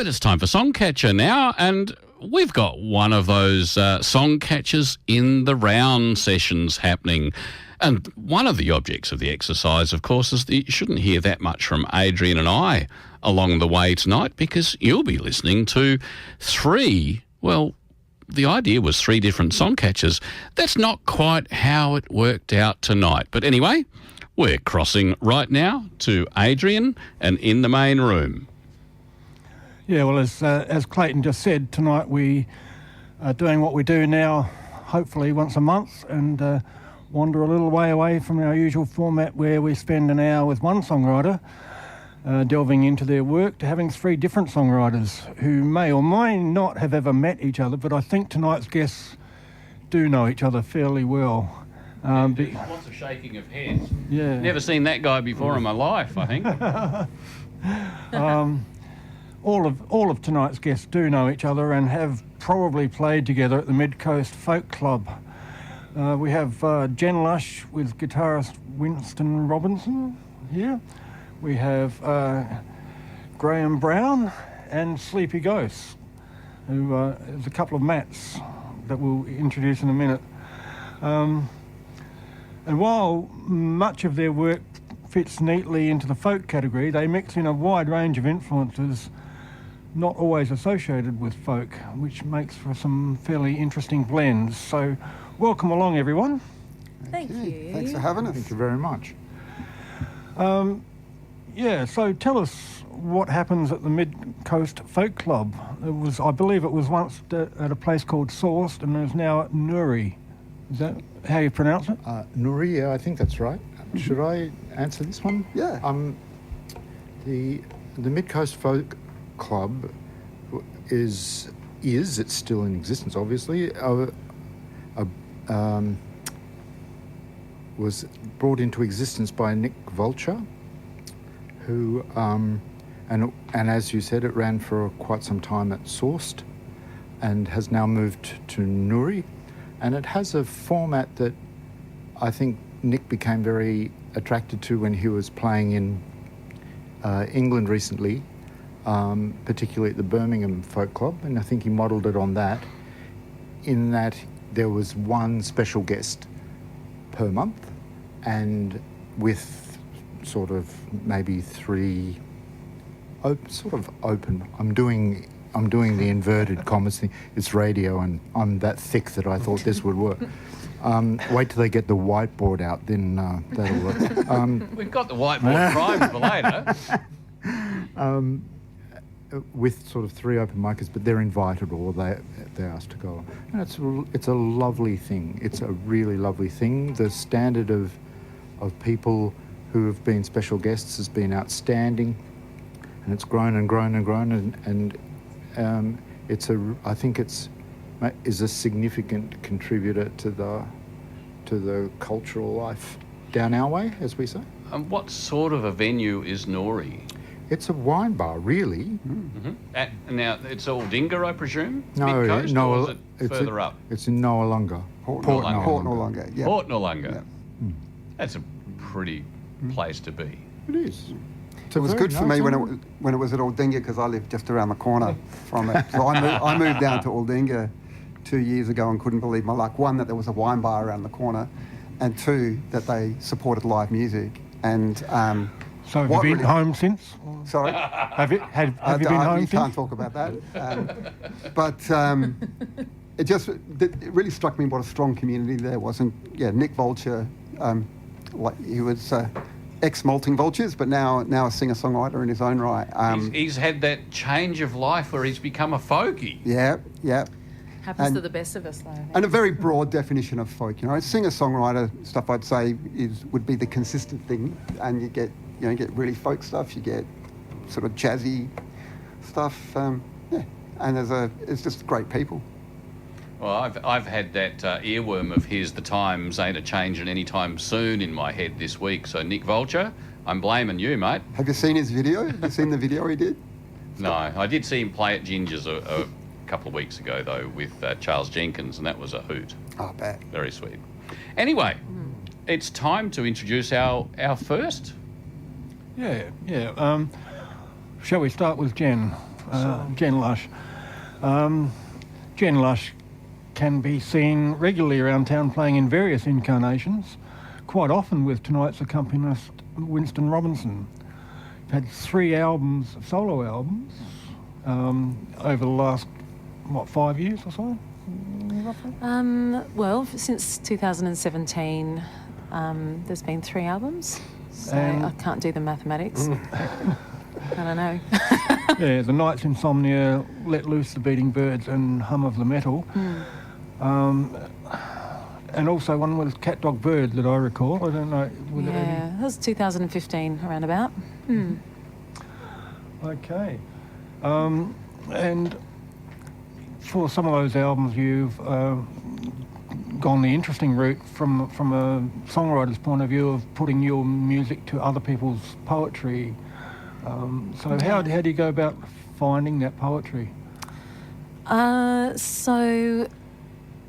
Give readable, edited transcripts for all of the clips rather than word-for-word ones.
But it's time for Songcatcher now, and we've got one of those Songcatchers in the round sessions happening. And one of the objects of the exercise, of course, is that you shouldn't hear that much from Adrian and I along the way tonight, because you'll be listening to the idea was three different Songcatchers. That's not quite how it worked out tonight. But anyway, we're crossing right now to Adrian and in the main room. Yeah, well, as Clayton just said, tonight we are doing what we do now, hopefully once a month, and wander a little way away from our usual format where we spend an hour with one songwriter, delving into their work, to having three different songwriters who may or may not have ever met each other, but I think tonight's guests do know each other fairly well. Lots of shaking of heads. Yeah. Never seen that guy before in my life, I think. All of tonight's guests do know each other and have probably played together at the Mid-Coast Folk Club. We have Jen Lush with guitarist Winston Robinson here. We have Graham Brown and Sleepy Ghost, who is a couple of Matts that we'll introduce in a minute. And while much of their work fits neatly into the folk category, they mix in a wide range of influences not always associated with folk, which makes for some fairly interesting blends. So welcome along, everyone. Thank you. Thanks for having us. Thank you very much. So tell us what happens at the Mid-Coast Folk Club. I believe it was once at a place called Sourced, and is now at Nuri. Is that how you pronounce it? Nuri, yeah, I think that's right. Should I answer this one? Yeah. The Mid-Coast Folk Club is it's still in existence, obviously. Was brought into existence by Nick Vulture, who and as you said, it ran for quite some time at Sourced, and has now moved to Nuri, and it has a format that I think Nick became very attracted to when he was playing in England recently, particularly at the Birmingham Folk Club, and I think he modelled it on that, in that there was one special guest per month, and with sort of maybe three open. I'm doing the inverted commas thing. It's radio, and I'm that thick that I thought this would work. Wait till they get the whiteboard out, then that'll work. We've got the whiteboard primed for later. With sort of three open micers, but they're invited, or they're asked to go. And it's a lovely thing. It's a really lovely thing. The standard of people who have been special guests has been outstanding, and it's grown and grown and grown, and I think it's a significant contributor to the cultural life down our way, as we say. And what sort of a venue is Nori? It's a wine bar, really. Mm-hmm. Now, it's Aldinga, I presume? No, Mid-coast, no, or is it further up? It's in Noarlunga. Port Noarlunga, yeah. Port Noarlunga. Yeah. That's a pretty place to be. It is. It was good for me when it was at Aldinga, because I lived just around the corner from it. So I moved down to Aldinga 2 years ago and couldn't believe my luck. One, that there was a wine bar around the corner, and two, that they supported live music. And so have you been home since? Sorry? Have you been home since? You can't talk about that. It really struck me what a strong community there was. And yeah, Nick Vulture, he was ex-Malting Vultures, but now a singer-songwriter in his own right. He's had that change of life where he's become a folkie. Yeah. Happens to the best of us, though. And a very broad definition of folk. Singer-songwriter stuff, I'd say, would be the consistent thing, and you get really folk stuff. You get sort of jazzy stuff. And it's just great people. Well, I've had that earworm of his, the times ain't a-changing anytime soon, in my head this week. So, Nick Vulture, I'm blaming you, mate. Have you seen his video? Have you seen the video he did? No, I did see him play at Ginger's a couple of weeks ago, though, with Charles Jenkins, and that was a hoot. Oh, I bet. Very sweet. Anyway, it's time to introduce our first. Yeah. Shall we start with Jen? Jen Lush. Jen Lush can be seen regularly around town playing in various incarnations, quite often with tonight's accompanist Winston Robinson. Had 3 albums, solo albums, over the last, 5 years or so, roughly? Well, since 2017, there's been 3 albums, so I can't do the mathematics. I don't know. Yeah, The Night's Insomnia, Let Loose the Beating Birds and Hum of the Metal. And also one with Cat Dog Bird that I recall. I don't know. That was 2015, around about. Okay. And for some of those albums, you've gone the interesting route from a songwriter's point of view of putting your music to other people's poetry. So how do you go about finding that poetry? So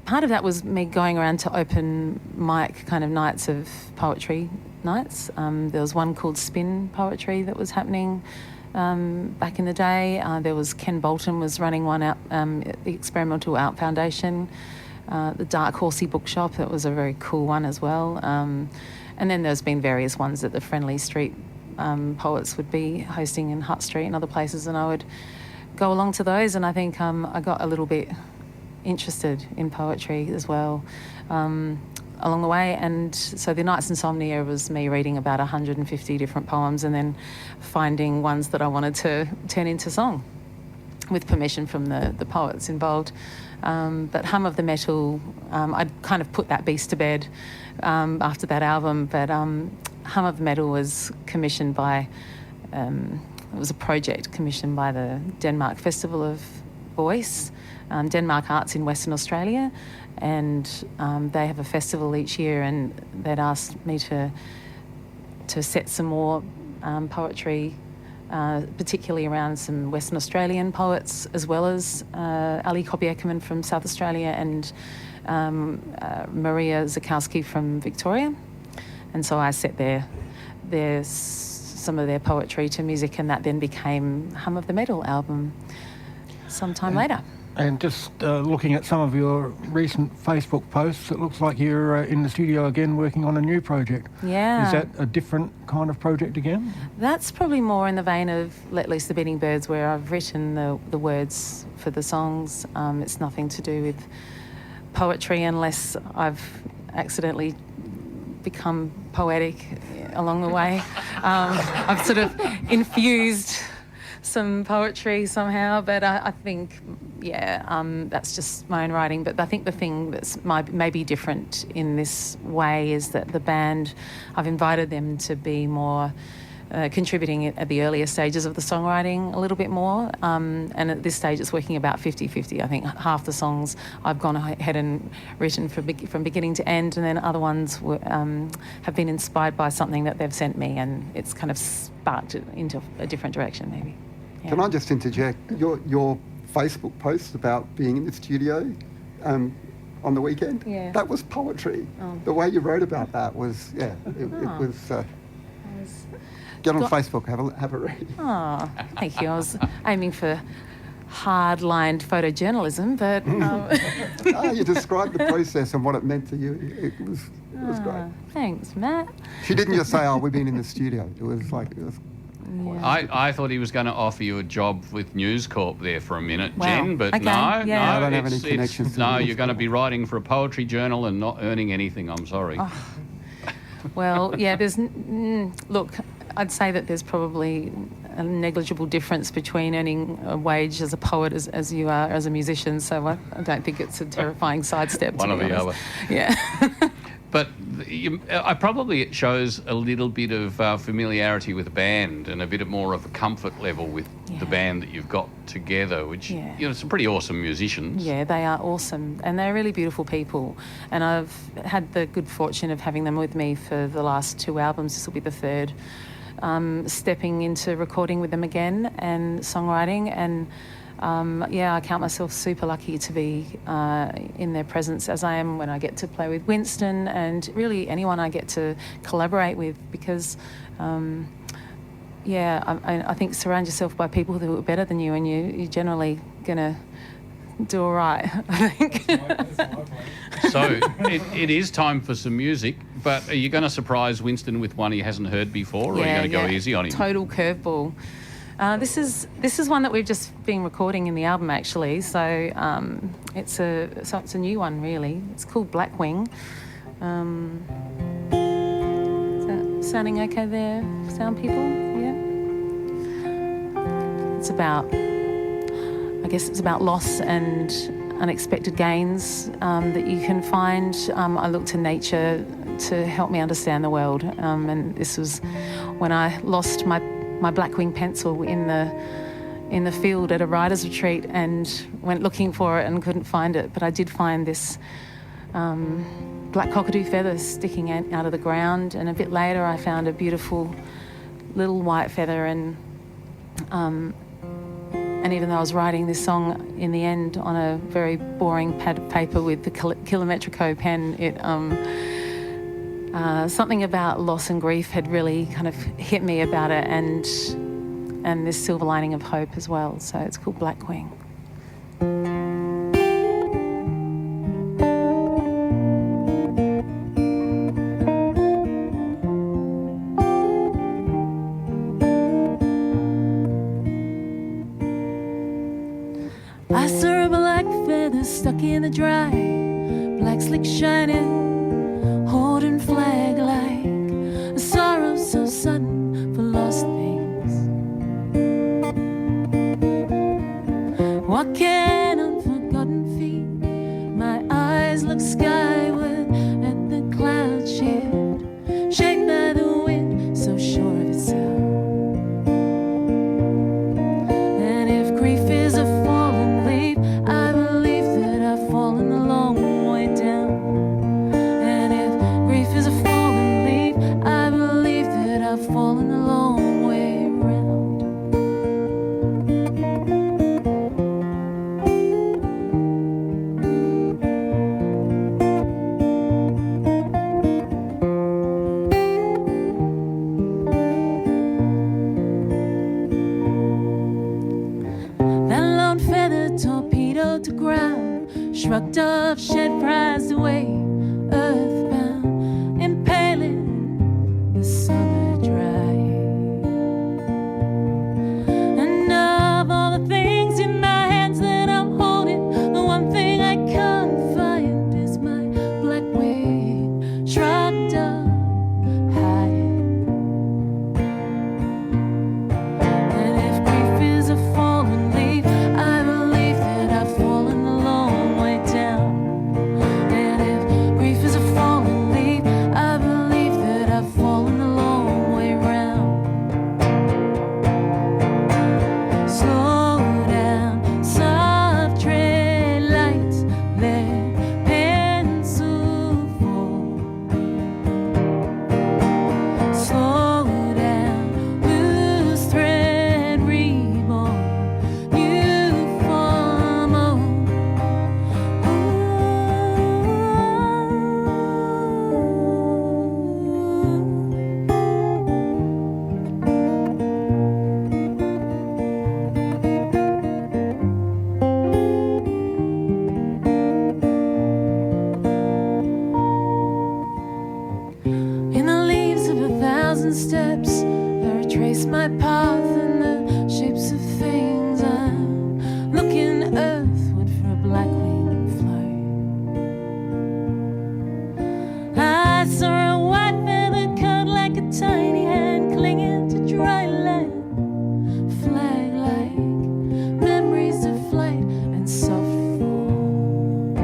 part of that was me going around to open mic kind of nights of poetry nights. There was one called Spin Poetry that was happening back in the day. There was Ken Bolton was running one out at the Experimental Art Foundation. The Dark Horsey Bookshop, that was a very cool one as well. And then there's been various ones that the Friendly Street poets would be hosting in Hutt Street and other places, and I would go along to those, and I think I got a little bit interested in poetry as well along the way. And so The Night's Insomnia was me reading about 150 different poems and then finding ones that I wanted to turn into song with permission from the poets involved. But Hum of the Metal, I'd kind of put that beast to bed after that album, but Hum of the Metal was commissioned by, it was a project commissioned by the Denmark Festival of Voice, Denmark Arts in Western Australia, and they have a festival each year, and they'd asked me to set some more poetry, particularly around some Western Australian poets, as well as Ali Cobby-Eckermann from South Australia and Maria Zakowski from Victoria. And so I set some of their poetry to music, and that then became Hum of the Metal album sometime later. And just looking at some of your recent Facebook posts, it looks like you're in the studio again working on a new project. Yeah. Is that a different kind of project again? That's probably more in the vein of Let Loose the Beating Birds, where I've written the words for the songs. It's nothing to do with poetry unless I've accidentally become poetic along the way. I've sort of infused some poetry somehow, but I think, that's just my own writing. But I think the thing that's maybe different in this way is that the band, I've invited them to be more contributing at the earlier stages of the songwriting a little bit more. And at this stage, it's working about 50-50. I think half the songs I've gone ahead and written from beginning to end, and then other ones have been inspired by something that they've sent me, and it's kind of sparked it into a different direction, maybe. Yeah. Can I just interject? Your Facebook post about being in the studio on the weekend, that was poetry. Oh. The way you wrote about that was, it was... Get on Facebook, have a read. Oh, thank you. I was aiming for hard-lined photojournalism, but... You described the process and what it meant to you. It was great. Thanks, Matt. She didn't just say, we've been in the studio. It was Yeah. I thought he was going to offer you a job with News Corp there for a minute, Wow. Jen, but Okay, no, I don't have any connections to no, News you're going to Corp. be writing for a poetry journal and not earning anything, I'm sorry. Oh. Well, yeah, there's... look, I'd say that there's probably a negligible difference between earning a wage as a poet as you are as a musician, so I don't think it's a terrifying sidestep. One or the other. Yeah. But probably it shows a little bit of familiarity with the band and a bit more of a comfort level with the band that you've got together, which, some pretty awesome musicians. Yeah, they are awesome, and they're really beautiful people. And I've had the good fortune of having them with me for the last 2 albums. This will be the 3rd. Stepping into recording with them again and songwriting, and I count myself super lucky to be in their presence as I am when I get to play with Winston and really anyone I get to collaborate with, because I think surround yourself by people who are better than you, and you're generally going to do all right, I think. So it is time for some music, but are you going to surprise Winston with one he hasn't heard before, or are you going to go easy on him? Total curveball. This is one that we've just been recording in the album, actually. So it's a new one, really. It's called Blackwing. Is that sounding okay there, sound people? Yeah. It's about loss and unexpected gains that you can find. I look to nature to help me understand the world, and this was when I lost my Blackwing pencil in the field at a writer's retreat, and went looking for it and couldn't find it. But I did find this black cockatoo feather sticking out of the ground, and a bit later I found a beautiful little white feather, and even though I was writing this song in the end on a very boring pad of paper with the kilometrico pen, it something about loss and grief had really kind of hit me about it, and this silver lining of hope as well. So it's called Blackwing. I saw a black feather stuck in the dry, black slick shining, holding flag like a sorrow so sudden for lost things. Walking on forgotten feet, my eyes look skyward at the cloud shift, shaped by the wind, so sure of itself. And if grief is a fallen leaf, I believe that I've fallen a long way down. And if grief is a fallen leaf, I believe that I've fallen a long way round. That lone feather torpedoed to ground, shrugged off, shed, prized away, earthbound, impaling the summer dry. And of all the things in my hands that I'm holding, the one thing I can't find is my black wing, shrugged off, hiding. And if grief is a fallen leaf, I believe that I've fallen a long way down. And if grief is a fallen leaf, I believe that I've fallen a long way round. Slow down, soft tread lights, let pencil fall. Slow down, loose thread reborn, new form of in the leaves of 1,000 steps, I retrace my path in the shapes of things. I'm looking earthward for a black winged flight. I saw a white feather curled like a tiny hand, clinging to dry land, flag like memories of flight and soft fall.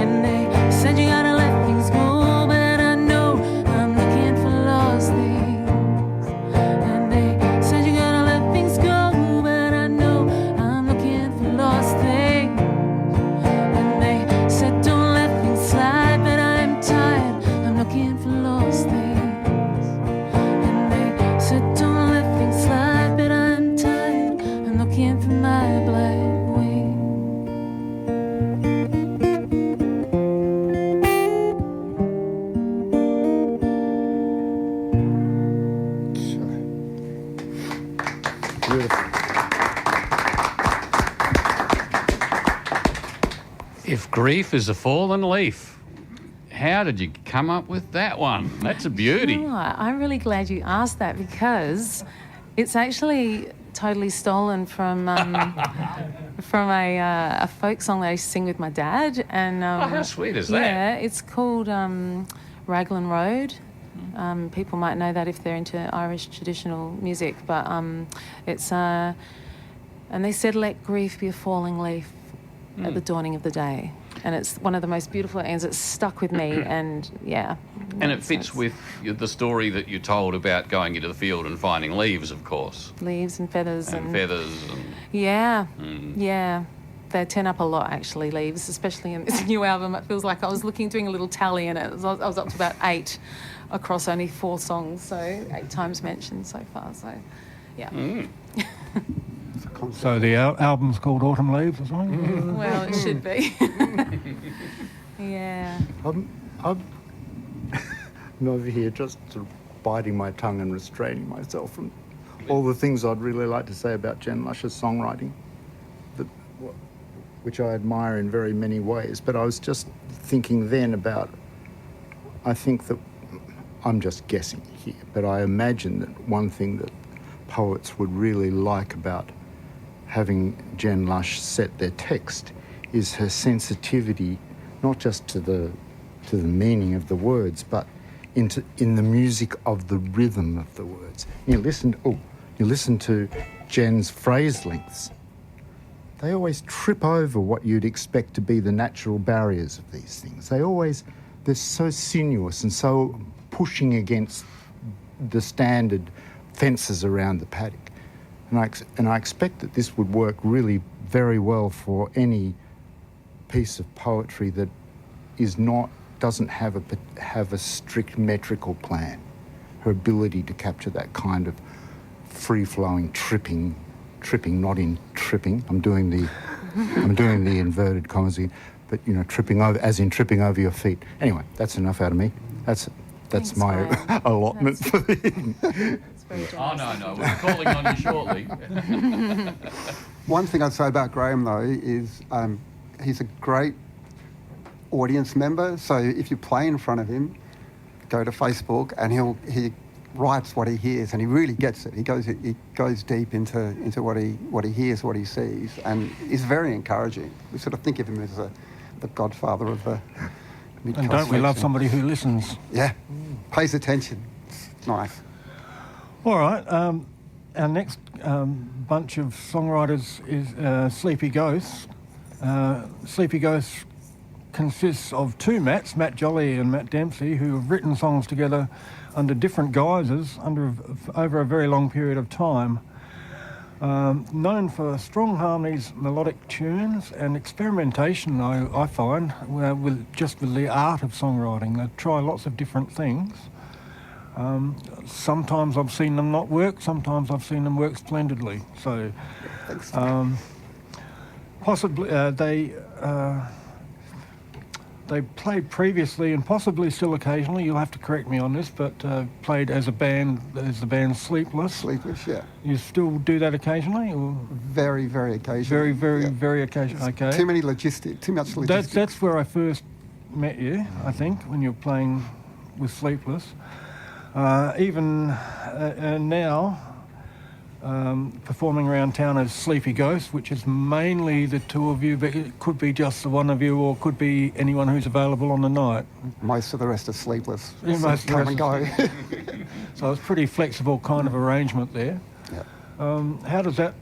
And they said you gotta let things go, but I know I'm looking for lost things. And they said you gotta let things go, but I know I'm looking for lost things. And they said don't let things slide, but I'm tired, I'm looking for lost things. And they said don't let things slide, but I'm tired, I'm looking for my black wing. If grief is a fallen leaf, how did you come up with that one? That's a beauty. You know what? I'm really glad you asked that because it's actually totally stolen from from a folk song that I used to sing with my dad. And How sweet is that? yeah, it's called Raglan Road. People might know that if they're into Irish traditional music, but it's and they said, "Let grief be a falling leaf at the dawning of the day." And it's one of the most beautiful ends. It's stuck with me, and yeah. And it fits with the story that you told about going into the field and finding leaves, of course. Leaves and feathers And feathers. And, yeah, yeah. They turn up a lot, actually, leaves, especially in this new album. It feels like I was doing a little tally, and I was up to about 8 across only 4 songs, so 8 times mentioned so far. So, yeah. So the album's called Autumn Leaves or something? Well, it should be. Yeah. I'm over here just sort of biting my tongue and restraining myself from all the things I'd really like to say about Jen Lush's songwriting, which I admire in very many ways. But I was just thinking then about, I think that, I'm just guessing here, but I imagine that one thing that poets would really like about having Jen Lush set their text is her sensitivity, not just to the meaning of the words, but in the music of the rhythm of the words. You listen to Jen's phrase lengths. They always trip over what you'd expect to be the natural barriers of these things. They're so sinuous and so pushing against the standard fences around the paddock. And I expect that this would work really very well for any piece of poetry that doesn't have a strict metrical plan. Her ability to capture that kind of free-flowing tripping, not in tripping. I'm doing the inverted commas here, but tripping over your feet. Anyway, that's enough out of me. That's Thanks, my Graham. allotment That's- for the evening. It's very Oh, generous. no, we're calling on you shortly. One thing I'd say about Graham, though, is he's a great audience member. So if you play in front of him, go to Facebook, and he writes what he hears, and he really gets it. He goes deep into what he hears, what he sees, and is very encouraging. We sort of think of him as the godfather of the mid-coast. And don't we love section. somebody who listens? Yeah, pays attention. It's nice. All right. Our next bunch of songwriters is Sleepy Ghost. Sleepy Ghost consists of 2 Matts, Matt Jolly and Matt Dempsey, who have written songs together under different guises over a very long period of time. Known for strong harmonies, melodic tunes, and experimentation, I find, with the art of songwriting. They try lots of different things. Sometimes I've seen them not work, sometimes I've seen them work splendidly. So Thanks. possibly they played previously and possibly still occasionally, you'll have to correct me on this, but played as the band Sleepless. Sleepers, yeah. You still do that occasionally? Or? Very, very occasionally. Very occasionally. Okay. Too much logistics. That's where I first met you, I think, when you were playing with Sleepless. Even now, performing around town as Sleepy Ghost, which is mainly the 2 of you, but it could be just the 1 of you, or could be anyone who's available on the night. Most of the rest are sleepless. Yeah, So most of the come and go. So it's pretty flexible kind of arrangement there. Yeah. How does that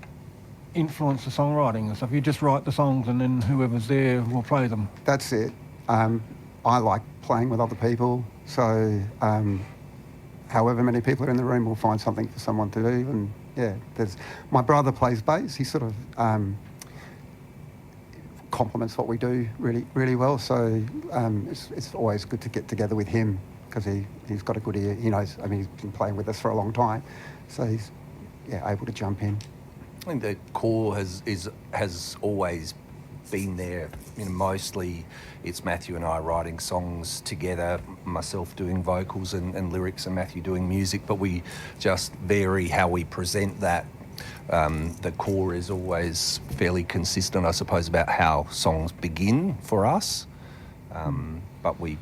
influence the songwriting and stuff? You just write the songs and then whoever's there will play them. That's it. I like playing with other people, so however many people are in the room, we'll find something for someone to do. And yeah, my brother plays bass. He sort of complements what we do really, really well. So it's always good to get together with him because he's got a good ear. He knows. I mean, he's been playing with us for a long time, so he's able to jump in. I think the core has always been there. Mostly it's Matthew and I writing songs together, myself doing vocals and lyrics and Matthew doing music, but we just vary how we present that The core is always fairly consistent, I suppose, about how songs begin for us, but we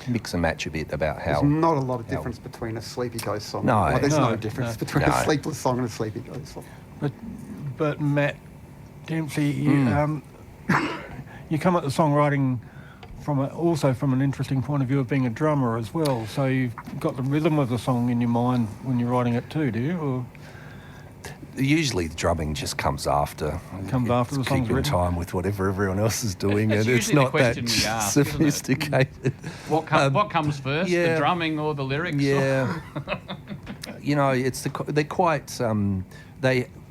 mix and match a bit about how... There's not a lot of difference between a Sleepy Ghost song. No. Well, there's No, no difference no. between No. a Sleepless song and a Sleepy Ghost song. But Matt Dempsey, you come at the songwriting also from an interesting point of view of being a drummer as well. So you've got the rhythm of the song in your mind when you're writing it too, do you? Or Usually the drumming just comes after. Comes after the It's song's keeping written. time with whatever everyone else is doing, It's and it's usually the not that question we ask, isn't it? sophisticated. What comes first, the yeah. drumming or the lyrics? Yeah, you know, they're quite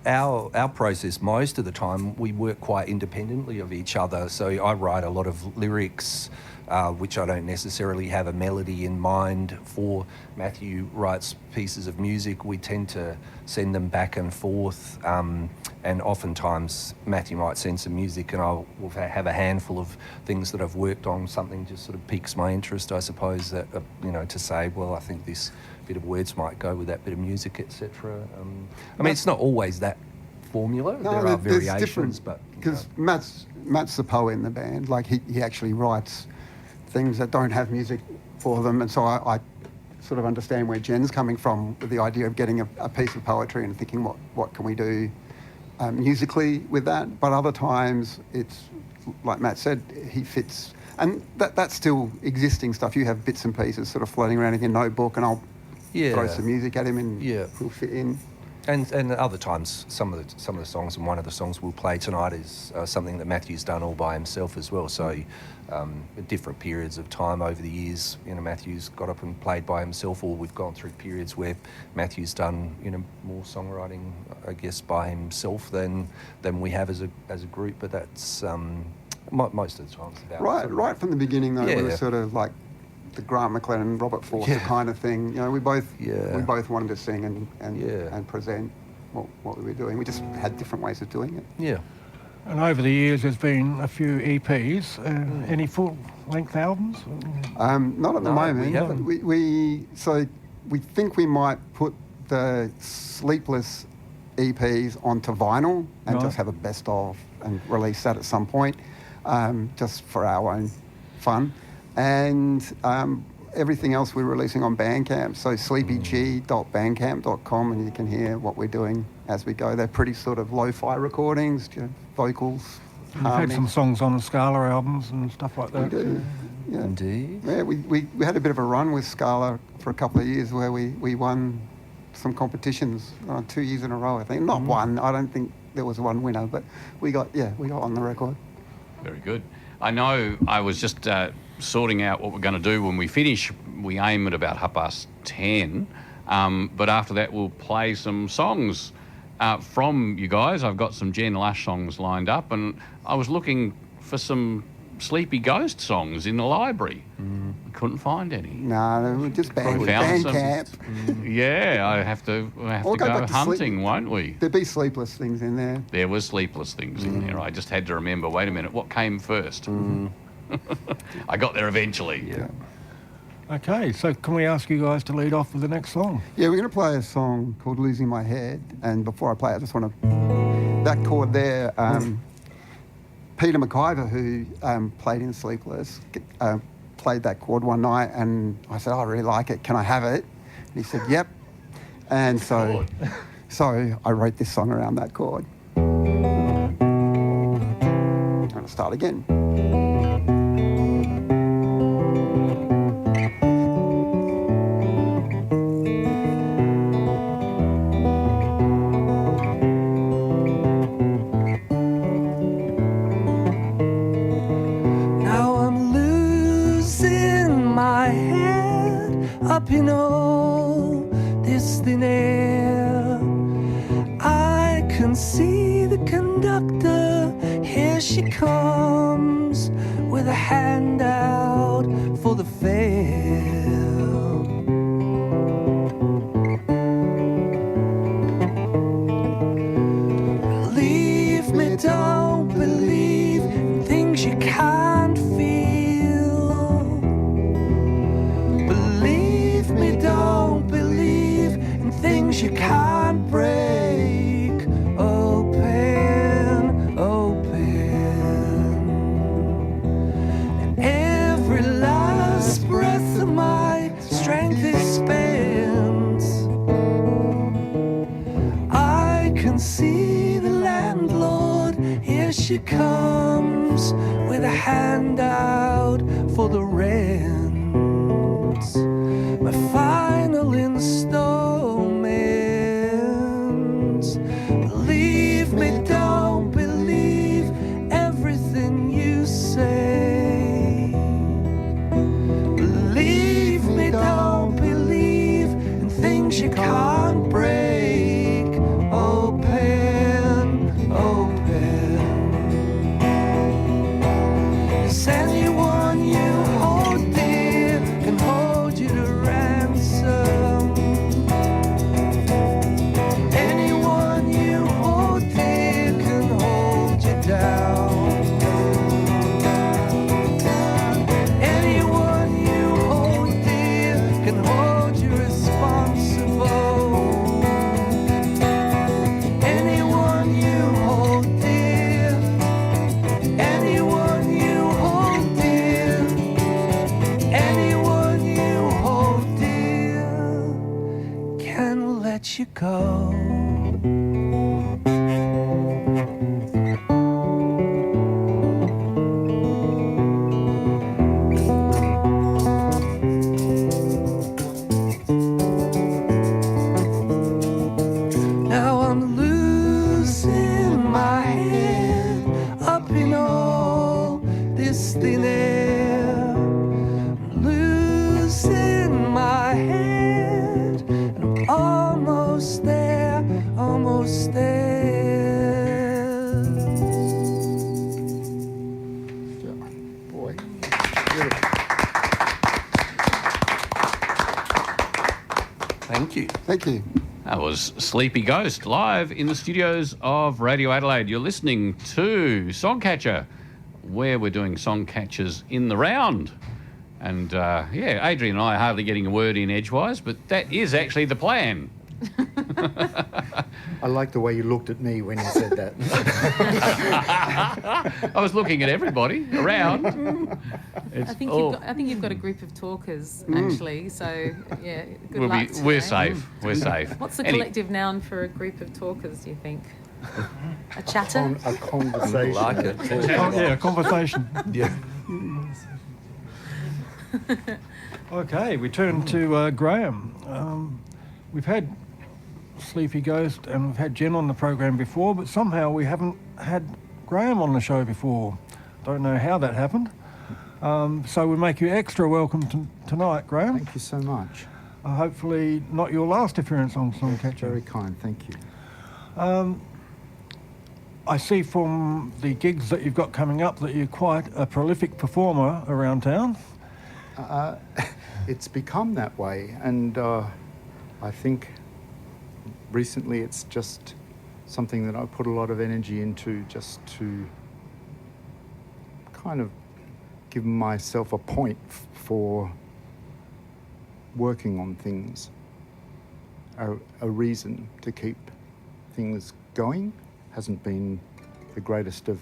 our process. Most of the time, we work quite independently of each other. So I write a lot of lyrics, which I don't necessarily have a melody in mind for. Matthew writes pieces of music. We tend to send them back and forth, and oftentimes Matthew might send some music, and I'll have a handful of things that I've worked on. Something just sort of piques my interest, I suppose. That to say, well, I think this bit of words might go with that bit of music, etc. I mean, it's not always that formula. No, there are there's variations, different, but because Matt's the poet in the band. Like he actually writes things that don't have music for them, and so I sort of understand where Jen's coming from with the idea of getting a piece of poetry and thinking what can we do musically with that. But other times it's like Matt said, he fits, and that's still existing stuff. You have bits and pieces sort of floating around in your notebook, and I'll throw some music at him, and he'll fit in. And other times, some of the songs, and one of the songs we'll play tonight is something that Matthew's done all by himself as well. So, at different periods of time over the years, Matthew's got up and played by himself, or we've gone through periods where Matthew's done, more songwriting, I guess, by himself than we have as a group. But that's most of the time. Right from the beginning, though, Yeah. it was sort of like the Grant McLennan, Robert Forster kind of thing. We both wanted to sing and present what we were doing. We just had different ways of doing it. Yeah. And over the years, there's been a few EPs. Any full-length albums? Not at the moment. we haven't. We think we might put the Sleepless EPs onto vinyl and just have a best of and release that at some point, just for our own fun. And everything else we're releasing on Bandcamp, so sleepyg.bandcamp.com, and you can hear what we're doing as we go. They're pretty sort of lo-fi recordings, vocals, You've had some songs on the Scala albums and stuff like that. We do. Yeah. Indeed. Yeah, we had a bit of a run with Scala for a couple of years where we won some competitions 2 years in a row, I think. Not one, I don't think there was one winner, but we got on the record. Very good. I know I was just sorting out what we're going to do when we finish. We aim at about 10:30, but after that we'll play some songs from you guys. I've got some Jen Lush songs lined up, and I was looking for some Sleepy Ghost songs in the library. Couldn't find any. No, just Bandcamp. Bandcamp. Yeah, I have to Or go back to hunting, won't we? There'd be Sleepless things in there. There was Sleepless things in there. I just had to remember, wait a minute, what came first? I got there eventually. Yeah. Okay, so can we ask you guys to lead off with the next song? Yeah, we're going to play a song called Losing My Head. And before I play it, I just want to... That chord there, Peter McIver, who played in Sleepless, played that chord one night, and I said, I really like it. Can I have it? And he said, yep. And so I wrote this song around that chord. I'm going to start again. Now I'm losing my head up in all this thin air. I can see the conductor, here she comes with a hand out for the fare. Believe me, don't believe in things you can't feel. Believe me, don't believe in things you can't break. landlord, here she comes with a handout for the rent. My final installments. Believe me, don't believe everything you say. Believe me, don't believe in things you can't break. Open, open. Is anyone you hold dear can hold you to ransom? Anyone you hold dear can hold you down. Anyone you hold dear can hold you responsible. Anyone you hold dear, anyone you hold dear, anyone you hold dear can let you go. Now I'm losing my head up in all this thin air. I'm losing my head, and I'm almost there, almost there. Boy. Thank you. Thank you. That was Sleepy Ghost live in the studios of Radio Adelaide. You're listening to Songcatcher, where we're doing Songcatchers in the round. And Adrian and I are hardly getting a word in edgewise, but that is actually the plan. I like the way you looked at me when you said that. I was looking at everybody around. I think you've got a group of talkers actually. So yeah, good luck. We're today. safe. We're safe. What's the collective noun for a group of talkers? Do you think? A chatter. A conversation. Like it. Yeah, conversation. Yeah. Okay, we turn to Graham. We've had Sleepy Ghost and we've had Jen on the program before, but somehow we haven't had Graham on the show before. Don't know how that happened. So we make you extra welcome tonight, Graham. Thank you so much. Hopefully not your last appearance on Songcatcher. Very kind, thank you. I see from the gigs that you've got coming up that you're quite a prolific performer around town. It's become that way, and I think recently it's just something that I put a lot of energy into, just to kind of give myself a point for working on things, a reason to keep things going. Hasn't been the greatest of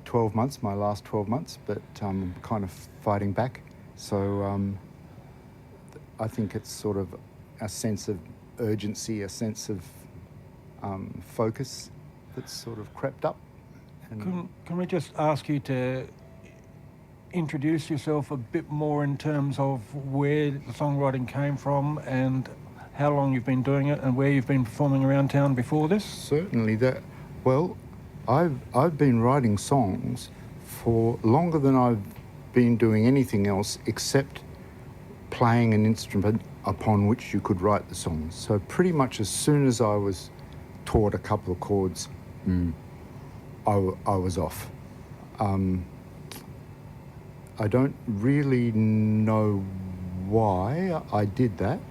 12 months, my last 12 months, but I'm kind of fighting back. So I think it's sort of a sense of urgency, a sense of focus that's sort of crept up. And Can we just ask you to introduce yourself a bit more in terms of where the songwriting came from and how long you've been doing it and where you've been performing around town before this? Certainly. Well, I've been writing songs for longer than I've been doing anything else except playing an instrument upon which you could write the songs. So pretty much as soon as I was taught a couple of chords, I was off. I don't really know why I did that.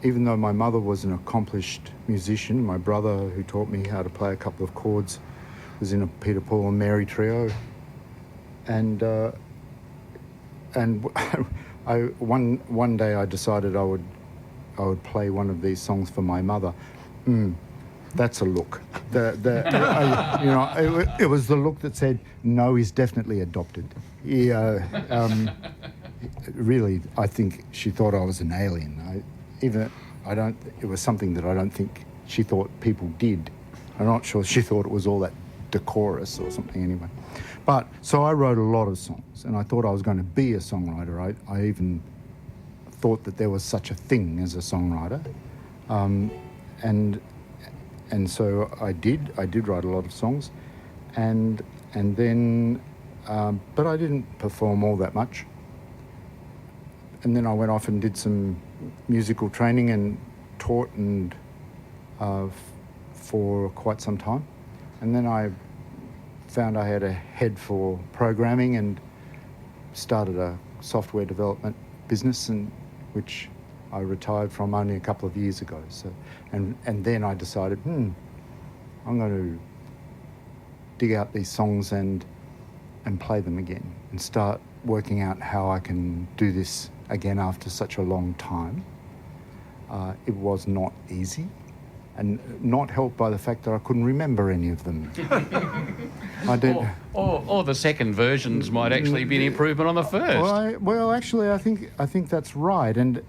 Even though my mother was an accomplished musician, my brother, who taught me how to play a couple of chords, was in a Peter, Paul and Mary trio. And one day I decided I would play one of these songs for my mother. That's a look. It was the look that said, no, he's definitely adopted. Really, I think she thought I was an alien. It was something that I don't think she thought people did. I'm not sure she thought it was all that decorous or something anyway. But so I wrote a lot of songs, and I thought I was going to be a songwriter. I even thought that there was such a thing as a songwriter, and so I did write a lot of songs, and then but I didn't perform all that much. And then I went off and did some musical training and taught and for quite some time, and then I found I had a head for programming and started a software development business, and which I retired from only a couple of years ago. So, and then I decided, I'm going to dig out these songs and play them again and start working out how I can do this again after such a long time. It was not easy, and not helped by the fact that I couldn't remember any of them. I did. Or the second versions might actually be an improvement on the first. Well, actually, I think that's right, and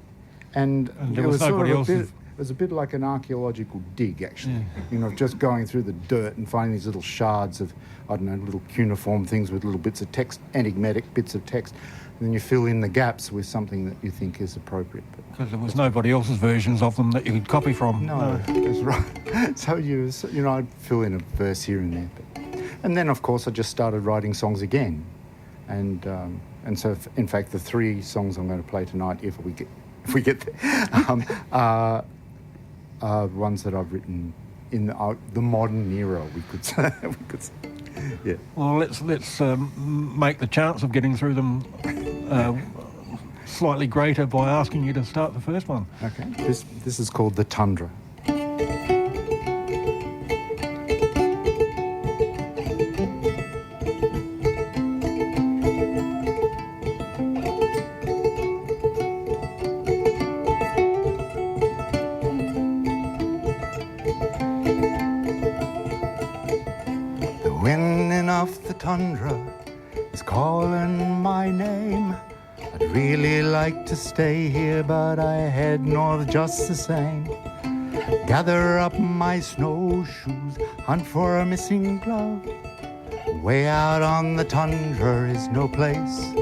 there was sort nobody of else's. it was a bit like an archaeological dig, actually. You know, just going through the dirt and finding these little shards of, I don't know, little cuneiform things with little bits of text, enigmatic bits of text, and then you fill in the gaps with something that you think is appropriate. Because there was nobody else's versions of them that you could copy from. No, that's right. So I'd fill in a verse here and there. And then, of course, I just started writing songs again. And so, in fact, the 3 songs I'm going to play tonight, if we get there, are ones that I've written in the modern era, we could say. Yeah. Well, let's make the chance of getting through them slightly greater by asking you to start the first one. Okay. This is called The Tundra. Tundra is calling my name. I'd really like to stay here, but I head north just the same. Gather up my snowshoes, hunt for a missing glove. Way out on the tundra is no place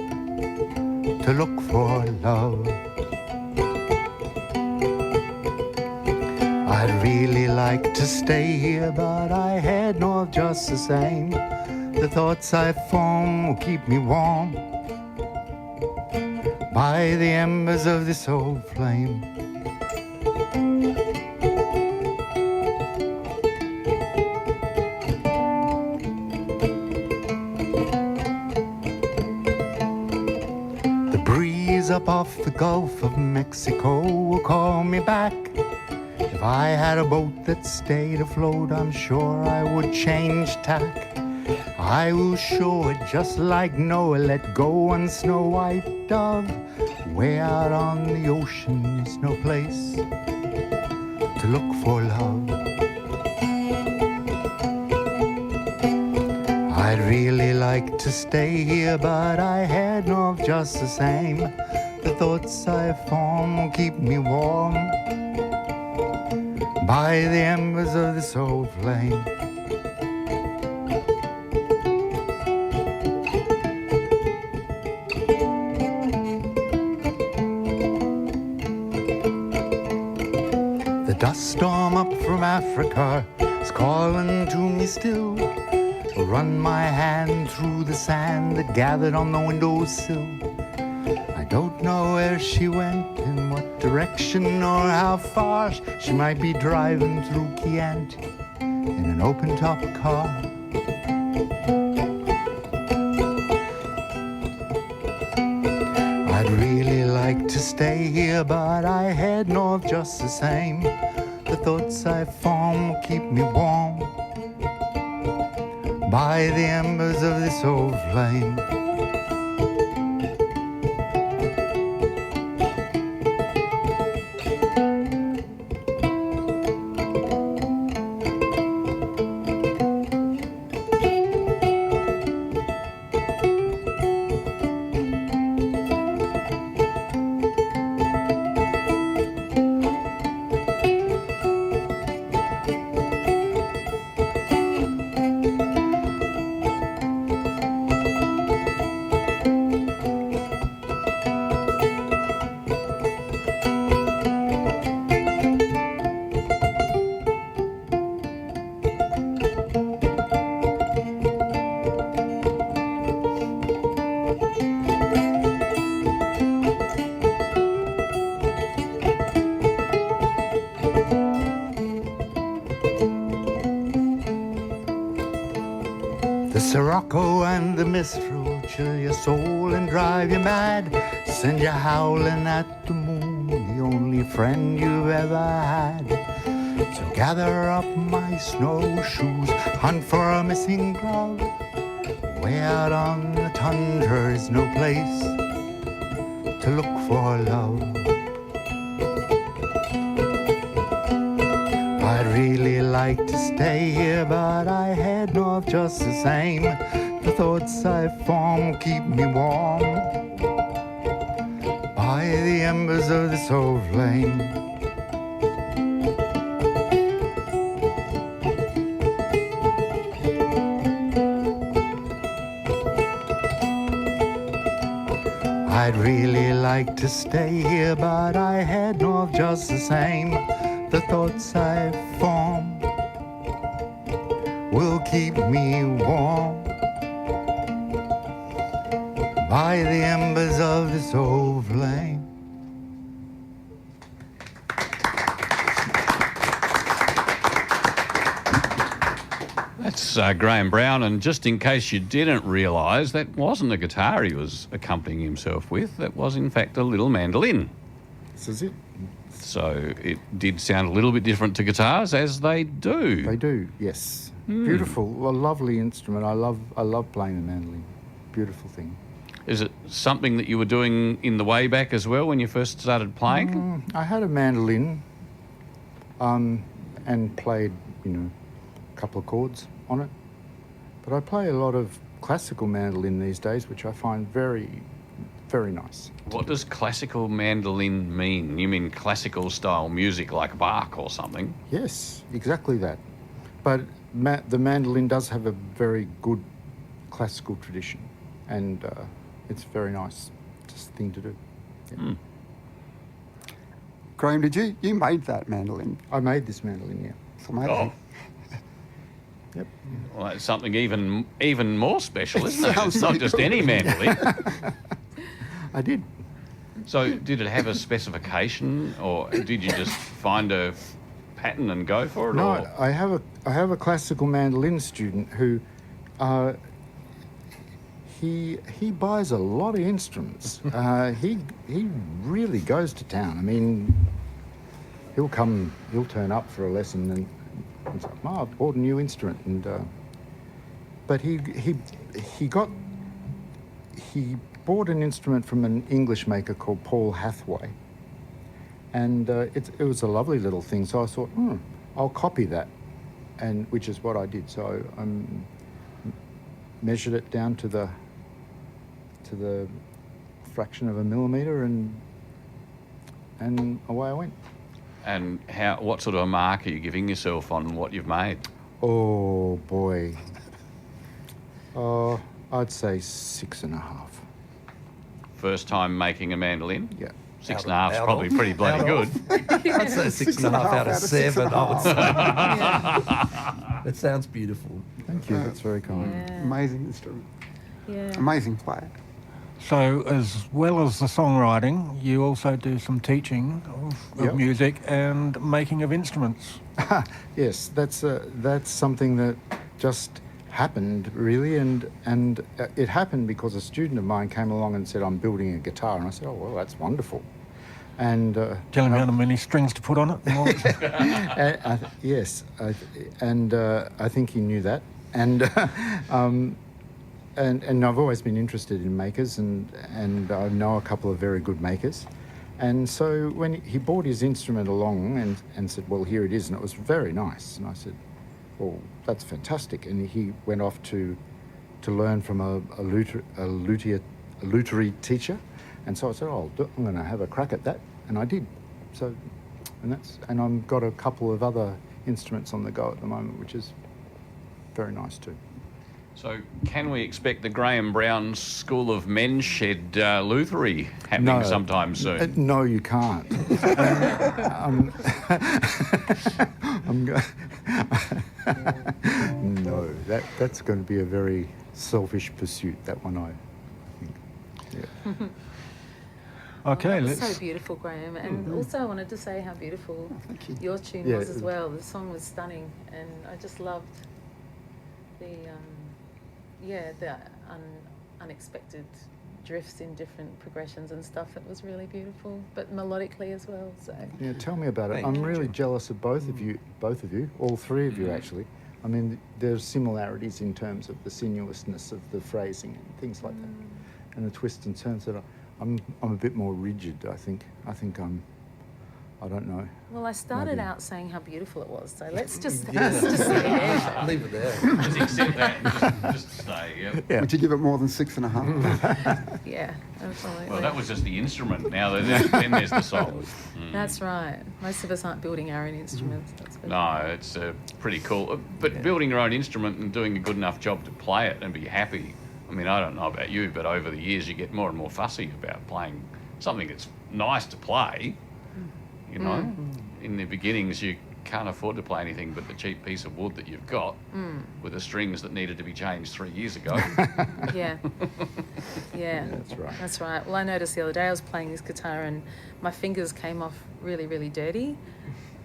to look for love. I'd really like to stay here, but I head north just the same. The thoughts I form will keep me warm by the embers of this old flame. The breeze up off the Gulf of Mexico will call me back. If I had a boat that stayed afloat, I'm sure I would change tack. I will show it just like Noah let go one snow white dove. Way out on the ocean is no place to look for love. I'd really like to stay here, but I head north just the same. The thoughts I form will keep me warm by the embers of this old flame. Dust storm up from Africa is calling to me still. Run my hand through the sand that gathered on the windowsill. I don't know where she went, in what direction or how far. She might be driving through Chianti in an open-top car. I'd really like to stay here, but I head north just the same. The thoughts I form will keep me warm by the embers of this old flame. The Sirocco and the Mistral chill your soul and drive you mad. Send you howling at the moon, the only friend you've ever had. So gather up my snowshoes, hunt for a missing glove. Way out on the tundra is no place to look for love. I'd really like to stay here, but I head north just the same. The thoughts I form keep me warm by the embers of this old flame. I'd really like to stay here, but I head north just the same. The thoughts I form will keep me warm by the embers of this old flame. That's Graham Brown, and just in case you didn't realise, that wasn't a guitar he was accompanying himself with. That was, in fact, a little mandolin. This is it. So it did sound a little bit different to guitars, as they do. They do, yes. Beautiful, a lovely instrument. I love playing the mandolin. Beautiful thing. Is it something that you were doing in the way back as well when you first started playing? I had a mandolin and played, a couple of chords on it. But I play a lot of classical mandolin these days, which I find very, very nice. What does classical mandolin mean? You mean classical style music like Bach or something? Yes, exactly that. But the mandolin does have a very good classical tradition, and it's a very nice thing to do. Yeah. Graham, you made that mandolin? I made this mandolin, yeah. It's amazing. Yep. Well, that's something even more special, isn't it? Sounds It's not so just good. any mandolin. I did. So did it have a specification, or did you just find a pattern and go for it? No, or? I have a classical mandolin student who he buys a lot of instruments. He really goes to town. I mean, he'll turn up for a lesson and say, "Oh, I've bought a new instrument." And but he bought an instrument from an English maker called Paul Hathaway, and it was a lovely little thing. So I thought, I'll copy that, and which is what I did. So I measured it down to the fraction of a millimetre, and away I went. And what sort of a mark are you giving yourself on what you've made? Oh boy, I'd say 6.5. First time making a mandolin? Yeah. 6.5 is probably pretty bloody good. I'd say 6.5 out of 7, I would say. It sounds beautiful. Thank you. That's very kind. Yeah. Amazing instrument. Yeah. Amazing player. So, as well as the songwriting, you also do some teaching of Yep. music and making of instruments. Yes, that's something that just happened really, and it happened because a student of mine came along and said, "I'm building a guitar," and I said, "Oh well, that's wonderful." And Tell him how many strings to put on it. yes, I think he knew that, and I've always been interested in makers, and I know a couple of very good makers. And so when he brought his instrument along and said, "Well, here it is," and it was very nice, and I said, "Well, that's fantastic." And he went off to learn from a lutherie teacher, and so I said, "Oh, I'm going to have a crack at that," and I did. So, and I've got a couple of other instruments on the go at the moment, which is very nice too. So can we expect the Graham Brown School of Men's Shed Lutherie happening sometime soon? No, you can't. No, that's going to be a very selfish pursuit, that one, I think. Yeah. Okay, That was let's. so beautiful, Graham. And also I wanted to say how beautiful your tune Yeah, was as well. The song was stunning, and I just loved the the unexpected drifts in different progressions and stuff. It was really beautiful, but melodically as well. So Yeah, tell me about it. Thank I'm you, really Jim. jealous of both of you, all three of you actually. I mean, there's similarities in terms of the sinuousness of the phrasing and things like that, and the twists and turns that I'm a bit more rigid. I think I don't know. well, I started Maybe. out saying how beautiful it was. So let's just Yeah. let's just leave it there. Leave it there. Just accept that. Just stay. Yep. Yeah. Would you give it more than 6.5? Yeah, absolutely. Well, that was just the instrument. Now then there's the song. That's right. Most of us aren't building our own instruments. That's for No, it's pretty cool. But building your own instrument and doing a good enough job to play it and be happy. I mean, I don't know about you, but over the years you get more and more fussy about playing something that's nice to play. You know, in the beginnings you can't afford to play anything but the cheap piece of wood that you've got with the strings that needed to be changed 3 years ago. Yeah. Yeah. That's right. That's right. Well, I noticed the other day I was playing this guitar and my fingers came off really, really dirty.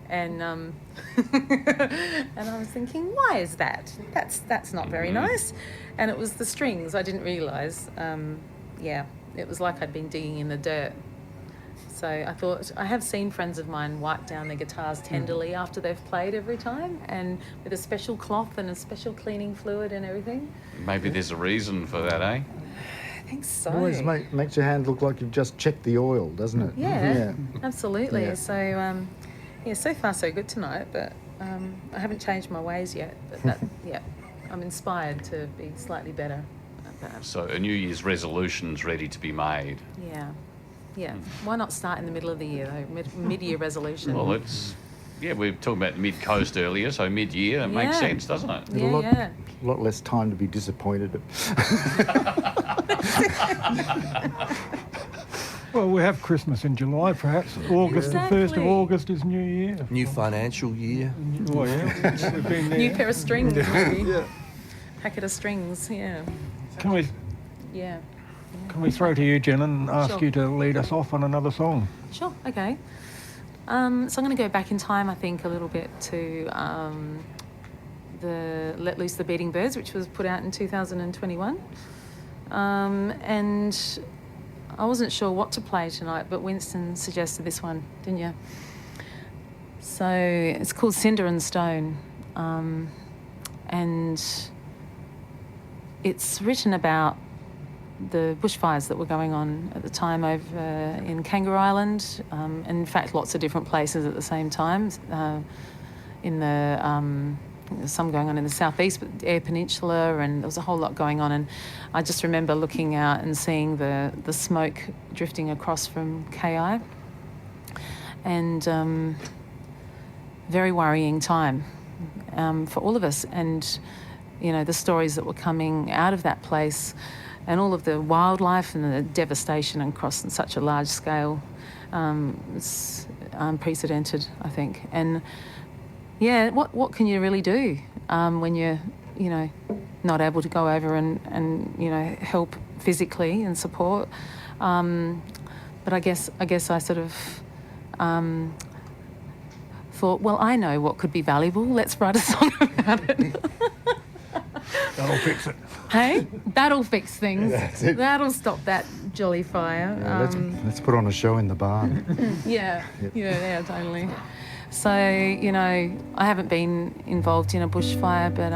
And and I was thinking, why is that? That's not very nice. And it was the strings. I didn't realise. It was like I'd been digging in the dirt. So I thought, I have seen friends of mine wipe down their guitars tenderly after they've played every time, and with a special cloth and a special cleaning fluid and everything. Maybe there's a reason for that, eh? I think so. It always makes your hand look like you've just checked the oil, doesn't it? Yeah, absolutely. Yeah. So, so far so good tonight, but I haven't changed my ways yet. But I'm inspired to be slightly better at that. So a New Year's resolution's ready to be made. Yeah. Why not start in the middle of the year though? Mid-year resolution. Well, we were talking about mid-coast earlier, so mid-year, it makes Yeah. sense, doesn't it? Yeah. A lot less time to be disappointed. Well, we have Christmas in July, perhaps. August, the 1st of Exactly. August is New Year. New financial year. Oh, yeah. We've been there. New pair of strings, maybe. Yeah. Packet of strings. Yeah. Can we Yeah. throw to you, Jen, and ask Sure. you to lead us off on another song? Sure. Okay. So I'm going to go back in time, I think, a little bit to the Let Loose the Beating Birds, which was put out in 2021. And I wasn't sure what to play tonight, but Winston suggested this one, didn't you? So it's called Cinder and Stone. And it's written about the bushfires that were going on at the time over in Kangaroo Island, and in fact lots of different places at the same time. In the there's some going on in the southeast, but the Eyre Peninsula, and there was a whole lot going on. And I just remember looking out and seeing the smoke drifting across from KI, and very worrying time for all of us. And the stories that were coming out of that place, and all of the wildlife and the devastation across such a large scale, it's unprecedented, I think. And what can you really do when you're not able to go over and help physically and support? But I guess I sort of thought, well, I know what could be valuable. Let's write a song about it. That'll fix it. Hey, that'll fix things. That's it. That'll stop that jolly fire. Yeah, let's put on a show in the barn. Yeah, totally. So, I haven't been involved in a bushfire, but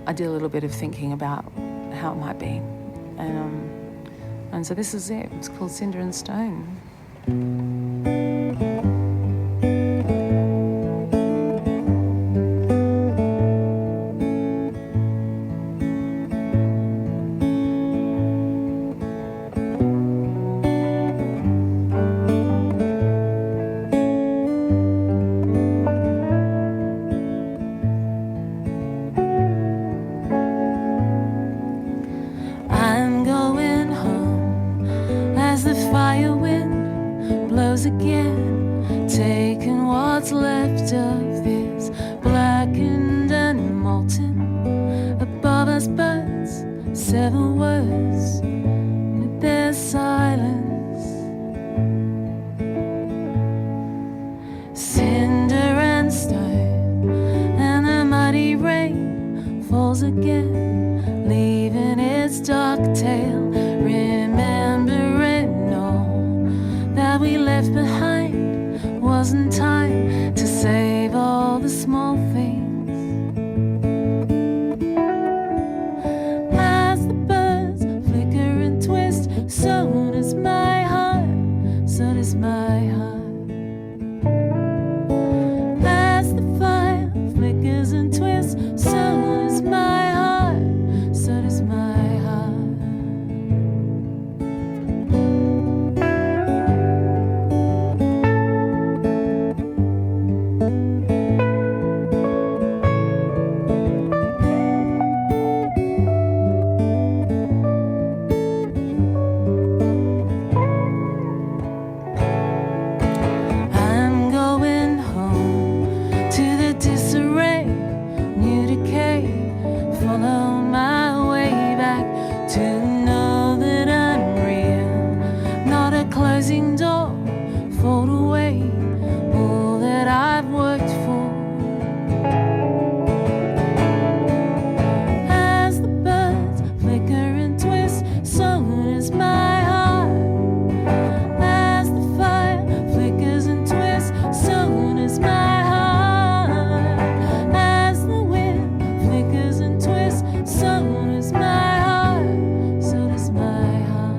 I did a little bit of thinking about how it might be, and so this is it. It's called Cinder and Stone. I'm going home as the fire wind blows again, taking what's left of this blackened and molten above us birds, 7 words with their silence. Cinder and falls again, leaving its dark tail, remembering all that we left behind. Wasn't time to save all the small things. As the birds flicker and twist, so does my heart, so does my heart. As the fire flickers and twists, so does my heart, so does my heart. I'm going home to the disarray, new decay. Follow my way back to know that I'm real. Not a closing door, fold away all that I've worked for. As the birds flicker and twist, so does my heart. As the fire flickers and twists, so does my heart. As the wind flickers and twists, so does my heart, so does my heart.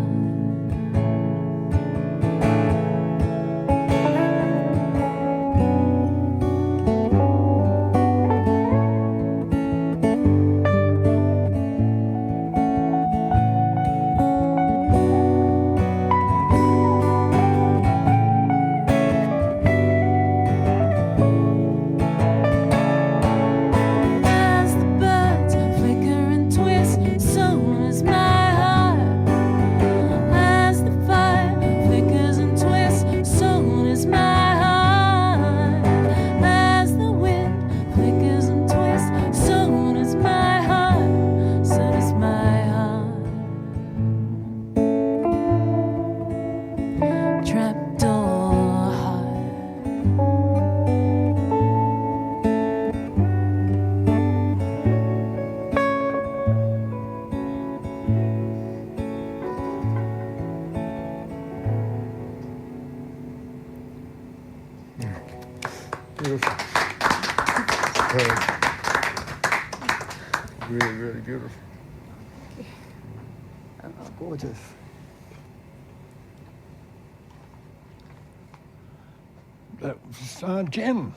As the birds flicker and twist, so does my heart. As the fire flickers and twists, so does my heart. As the wind flickers and twists, so does my heart, so does my heart. Trapdoor heart. Beautiful. Really, really beautiful. Gorgeous. That was, Jen,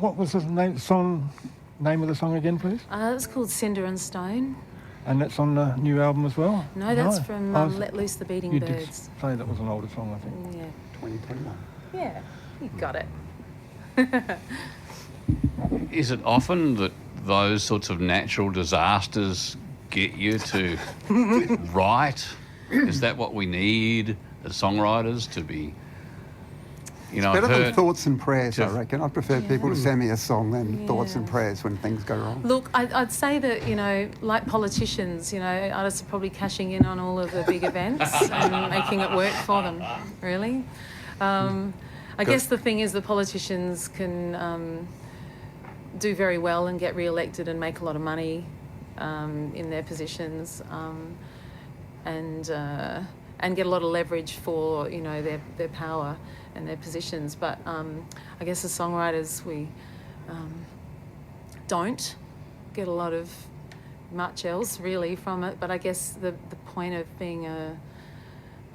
what was the name of the song again, please? It's called Cinder and Stone. And that's on the new album as well? No, that's from I was- Let Loose the Beating You did Birds. say that was an older song, I think. Yeah. 2021. Yeah, you got it. Is it often that those sorts of natural disasters get you to write? Is that what we need as songwriters to be? You know, Better I've than heard thoughts and prayers, I Just- reckon. I prefer people to send me a song than thoughts and prayers when things go wrong. Look, I'd say that, you know, like politicians, you know, artists are probably cashing in on all of the big events and making it work for them, really. I guess the thing is the politicians can do very well and get re-elected and make a lot of money in their positions and get a lot of leverage for, you know, their power and their positions. But I guess as songwriters, we don't get a lot of much else really from it. But I guess the point of being a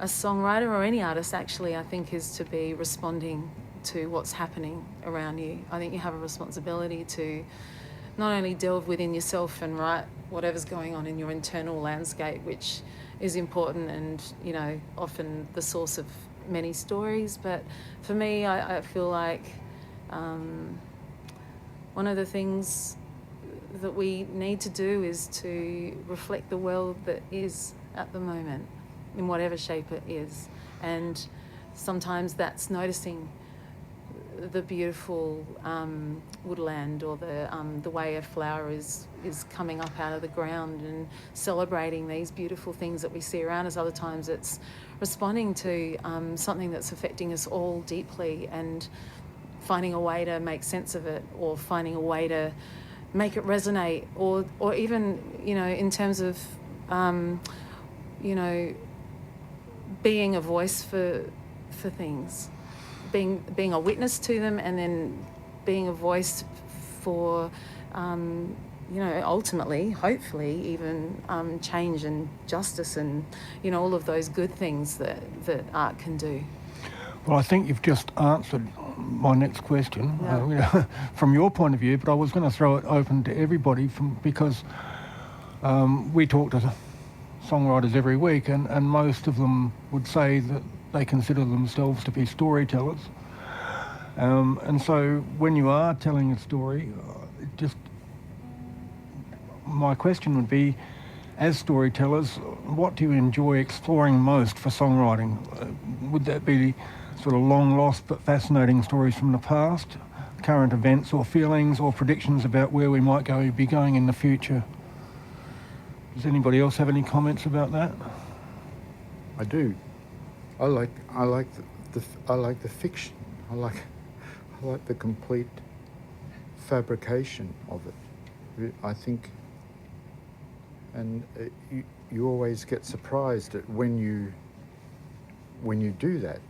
songwriter or any artist actually, I think, is to be responding to what's happening around you. I think you have a responsibility to not only delve within yourself and write whatever's going on in your internal landscape, which is important and, you know, often the source of many stories, but for me, I feel like one of the things that we need to do is to reflect the world that is at the moment, in whatever shape it is. And sometimes that's noticing the beautiful woodland or the way a flower is coming up out of the ground and celebrating these beautiful things that we see around us. Other times it's responding to something that's affecting us all deeply and finding a way to make sense of it, or finding a way to make it resonate, or even, you know, in terms of, you know, being a voice for things, being a witness to them, and then being a voice for, you know, ultimately, hopefully, even change and justice and, you know, all of those good things that art can do. Well, I think you've just answered my next question from your point of view, but I was going to throw it open to everybody because we talk to songwriters every week, and most of them would say that they consider themselves to be storytellers. And so when you are telling a story, my question would be, as storytellers, what do you enjoy exploring most for songwriting? Would that be sort of long lost but fascinating stories from the past, current events or feelings or predictions about where we might be going in the future? Does anybody else have any comments about that? I do. I like the fiction. I like the complete fabrication of it. I think, and you always get surprised at when you do that.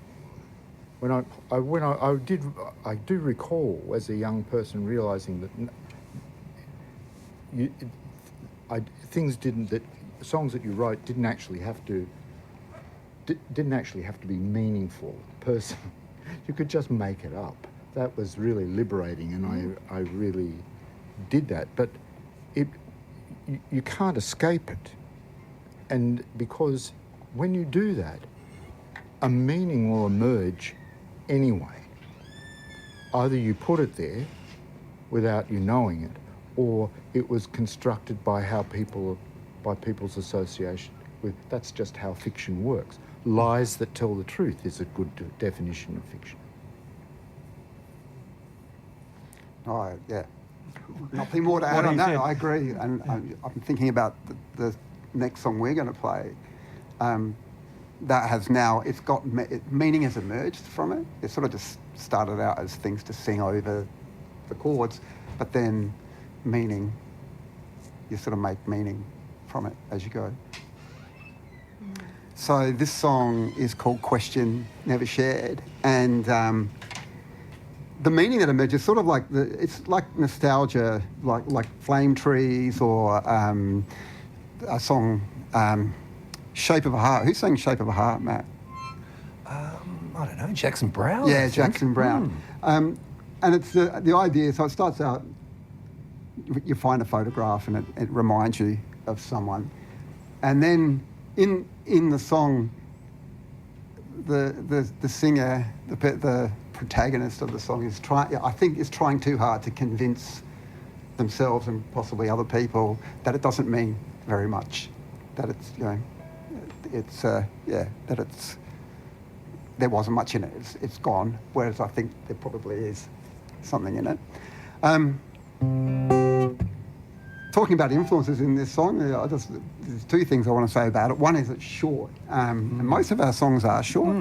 I do recall as a young person realizing that songs that you write didn't actually have to be meaningful person. You could just make it up. That was really liberating, and I really did that. But you can't escape it, and because when you do that, a meaning will emerge anyway. Either you put it there without you knowing it, or it was constructed by people's association with. That's just how fiction works. Lies that tell the truth is a good definition of fiction. Oh, yeah. Nothing more to add on that. I agree. And I'm thinking about the next song we're going to play. That has now, it's got, meaning has emerged from it. It sort of just started out as things to sing over the chords, but then meaning, you sort of make meaning from it as you go. So this song is called Question Never Shared, and the meaning that emerges sort of like it's like nostalgia, like Flame Trees, or a song Shape of a Heart. Who sang Shape of a Heart, Matt? I don't know, Jackson Brown. Yeah, Jackson Brown. And it's the idea. So it starts out, you find a photograph and it reminds you of someone, and then in the song, the singer, the protagonist of the song is trying too hard to convince themselves and possibly other people that it doesn't mean very much, that it's, you know, that it's there wasn't much in it. It's gone. Whereas I think there probably is something in it. Talking about influences in this song, there's two things I want to say about it. One is it's short, and most of our songs are short.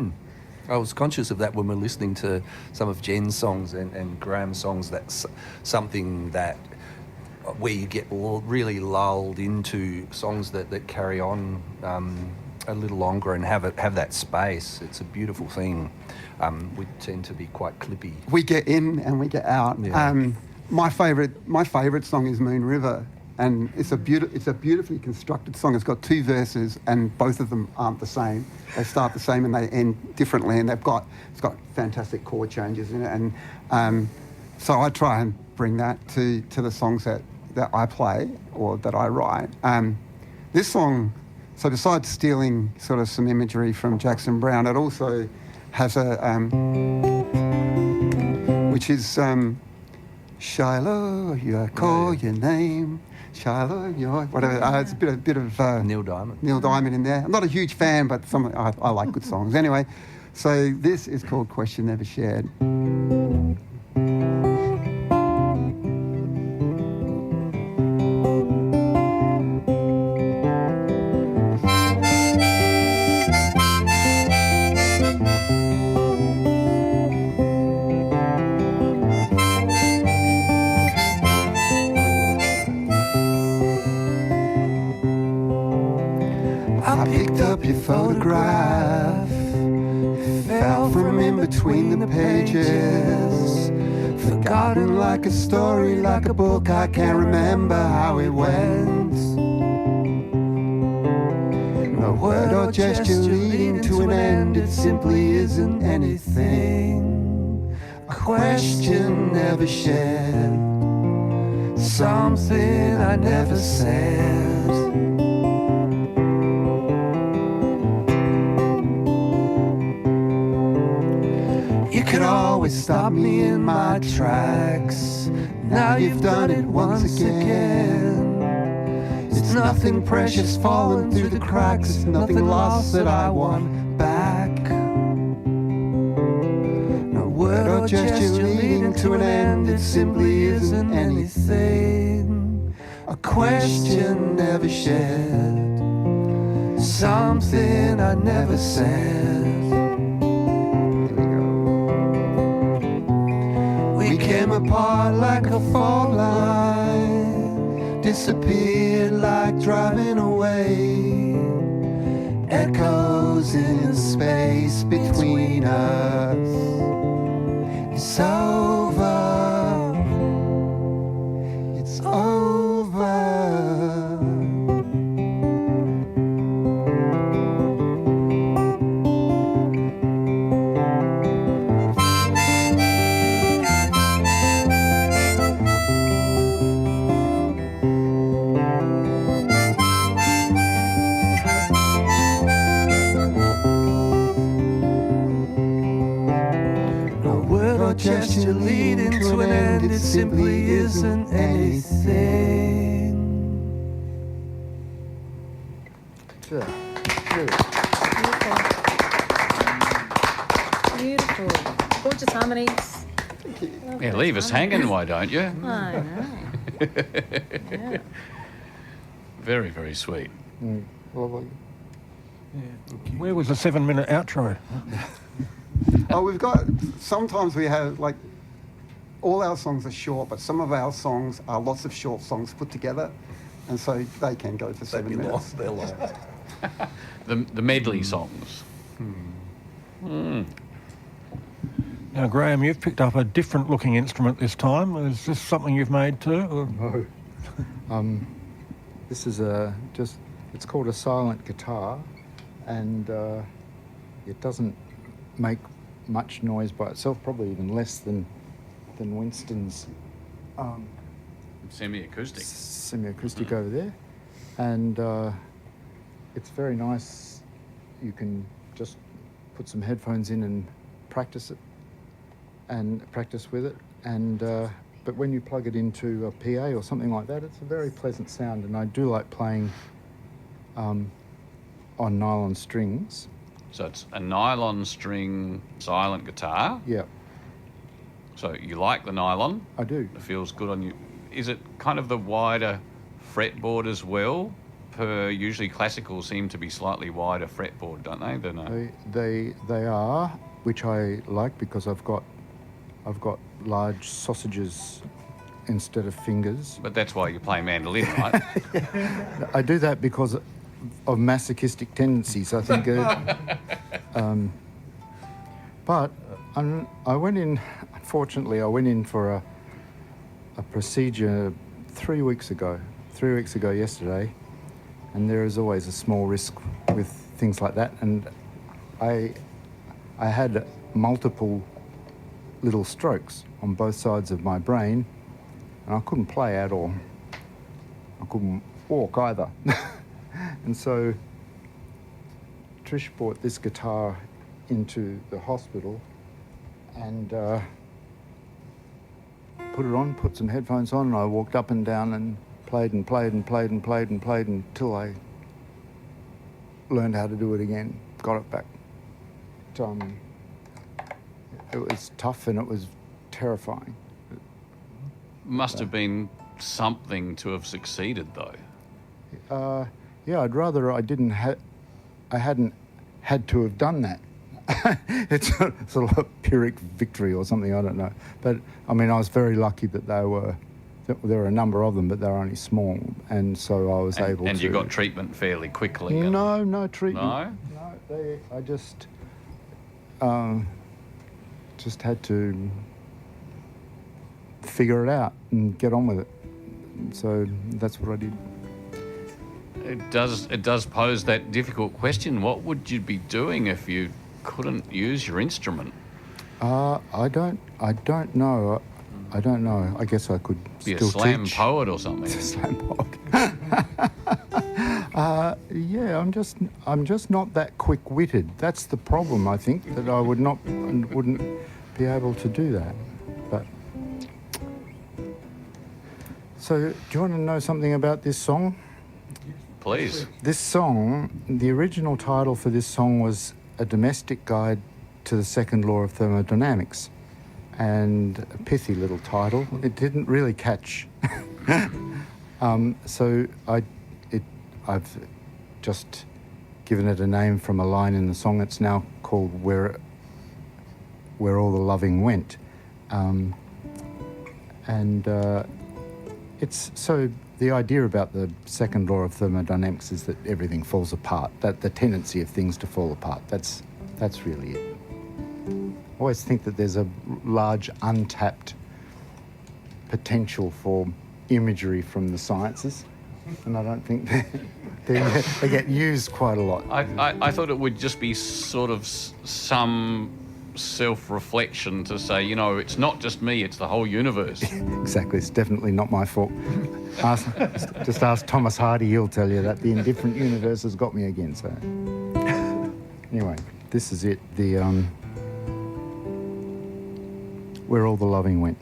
I was conscious of that when we're listening to some of Jen's songs and Graham's songs. That's something that where you get really lulled into songs that carry on a little longer and have that space. It's a beautiful thing. We tend to be quite clippy. We get in and we get out. Yeah. My favourite song is Moon River, and it's a beautifully constructed song. It's got two verses, and both of them aren't the same. They start the same and they end differently, and it's got fantastic chord changes in it. And so I try and bring that to the songs that I play or that I write. This song, so besides stealing sort of some imagery from Jackson Brown, it also has a which is Shiloh, you call your name. Shiloh, whatever. It's a bit of Neil Diamond. Neil Diamond in there. I'm not a huge fan, but I like good songs. Anyway, so this is called Question Never Shared. your photograph. Fell from in between the pages. Forgotten like a story, like a book. I can't remember how it went. No word or gesture leading to an end. It simply isn't anything. A question never shared. Something I never said. You could always stop me in my tracks. Now you've done it once again. It's nothing precious falling through the cracks. It's nothing lost that I want back. No word or gesture leading to an end. It simply isn't anything. A question never shared. Something I never said. We came apart like a fault line, disappeared like driving away. Echoes in space between us. It's over. It's over. Gesture leading to an end, it simply isn't anything. Beautiful. Gorgeous harmonies. Yeah, leave us hanging, why don't you? I know. Yeah. Very, very sweet. Lovely. Where was the 7-minute outro? Oh, we've got, sometimes we have, like, all our songs are short, but some of our songs are lots of short songs put together, and so they can go for 7 minutes. They're long. The medley songs. Now, Graham, you've picked up a different looking instrument this time. Is this something you've made too? Or? No. This is it's called a silent guitar, and it doesn't make much noise by itself, probably even less than Winston's Semi-acoustic. semi-acoustic over there, and it's very nice. You can just put some headphones in and practice with it, and but when you plug it into a PA or something like that, it's a very pleasant sound, and I do like playing on nylon strings. So it's a nylon string silent guitar. Yeah, So you like the nylon? I do. It feels good on you. Is it kind of the wider fretboard as well? Usually classicals seem to be slightly wider fretboard, don't they? Than They are, which I like because I've got large sausages instead of fingers. But that's why you play mandolin, right? I do that because of masochistic tendencies, I think. But I went in, unfortunately, for a procedure 3 weeks ago yesterday, and there is always a small risk with things like that. And I had multiple little strokes on both sides of my brain, and I couldn't play at all. I couldn't walk either. And so Trish brought this guitar into the hospital and put it on, put some headphones on, and I walked up and down and played until I learned how to do it again, got it back. It was tough and it was terrifying. Must have been something to have succeeded, though. Yeah, I'd rather I hadn't had to have done that. It's sort of a Pyrrhic victory or something, I don't know. But, I mean, I was very lucky that they were there are a number of them, but they're only small, and so I was able to... And you got treatment fairly quickly? No treatment. No? I just had to figure it out and get on with it. So that's what I did. It does pose that difficult question. What would you be doing if you couldn't use your instrument? I don't know. I don't know. I guess I could Be still a slam teach. poet or something. Slam poet. Yeah, I'm just not that quick-witted. That's the problem, I think, that I wouldn't be able to do that. But so, do you want to know something about this song? Please. This song, the original title for this song was A Domestic Guide to the Second Law of Thermodynamics, and a pithy little title. It didn't really catch. So I've just given it a name from a line in the song. It's now called Where All the Loving Went. It's so the idea about the second law of thermodynamics is that everything falls apart, that the tendency of things to fall apart. That's really it. I always think that there's a large untapped potential for imagery from the sciences, and I don't think they get used quite a lot. I thought it would just be sort of some self-reflection to say, you know, it's not just me, it's the whole universe. Exactly, it's definitely not my fault. Just ask Thomas Hardy, he'll tell you that the indifferent universe has got me again. So anyway, this is it, the Where All the Loving Went.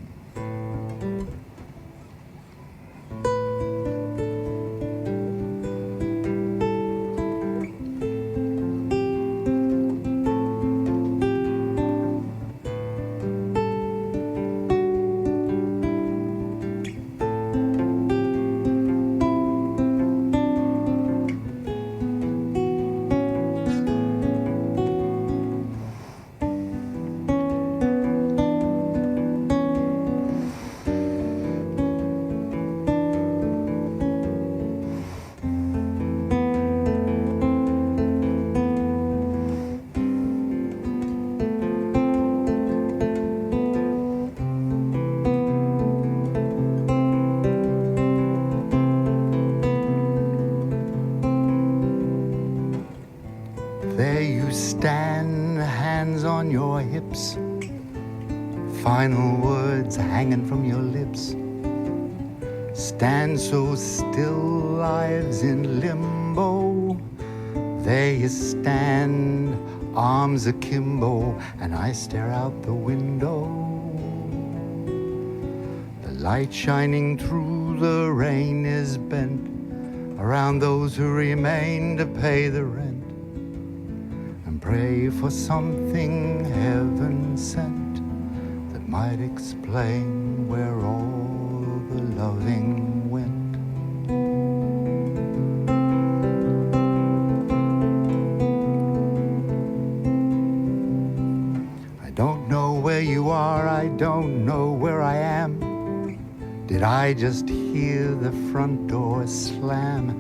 There you stand, hands on your hips, final words hanging from your lips. Stand so still, lives in limbo. There you stand, arms akimbo, and I stare out the window. The light shining through the rain is bent around those who remain to pay the rent. Pray for something heaven sent that might explain where all the loving went. I don't know where you are, I don't know where I am. Did I just hear the front door slam?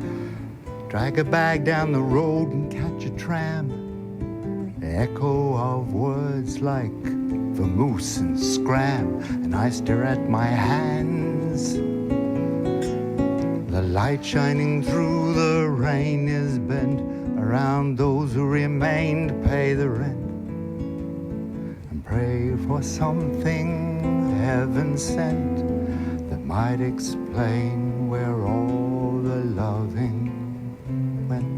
Drag a bag down the road and catch a tram. Echo of words like vamoose and scram, and I stare at my hands. The light shining through the rain is bent around those who remain to pay the rent, and pray for something heaven sent that might explain where all the loving went.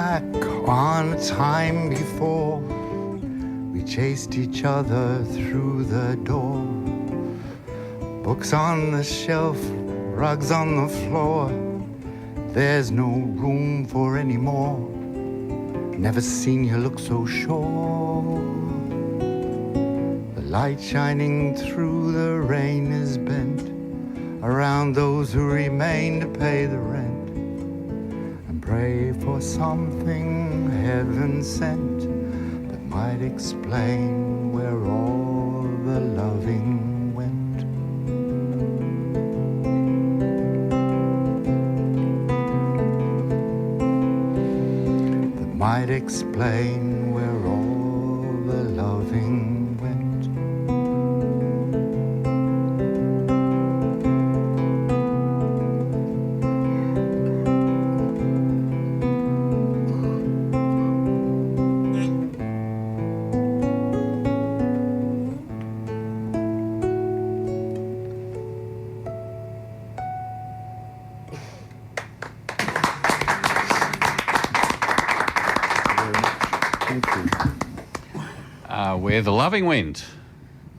back on a time before we chased each other through the door. Books on the shelf, rugs on the floor. There's no room for any more. Never seen you look so sure. The light shining through the rain is bent around those who remain to pay the rent. Pray for something heaven sent that might explain where all the loving went. That might explain where all the loving went. Where the Loving Went.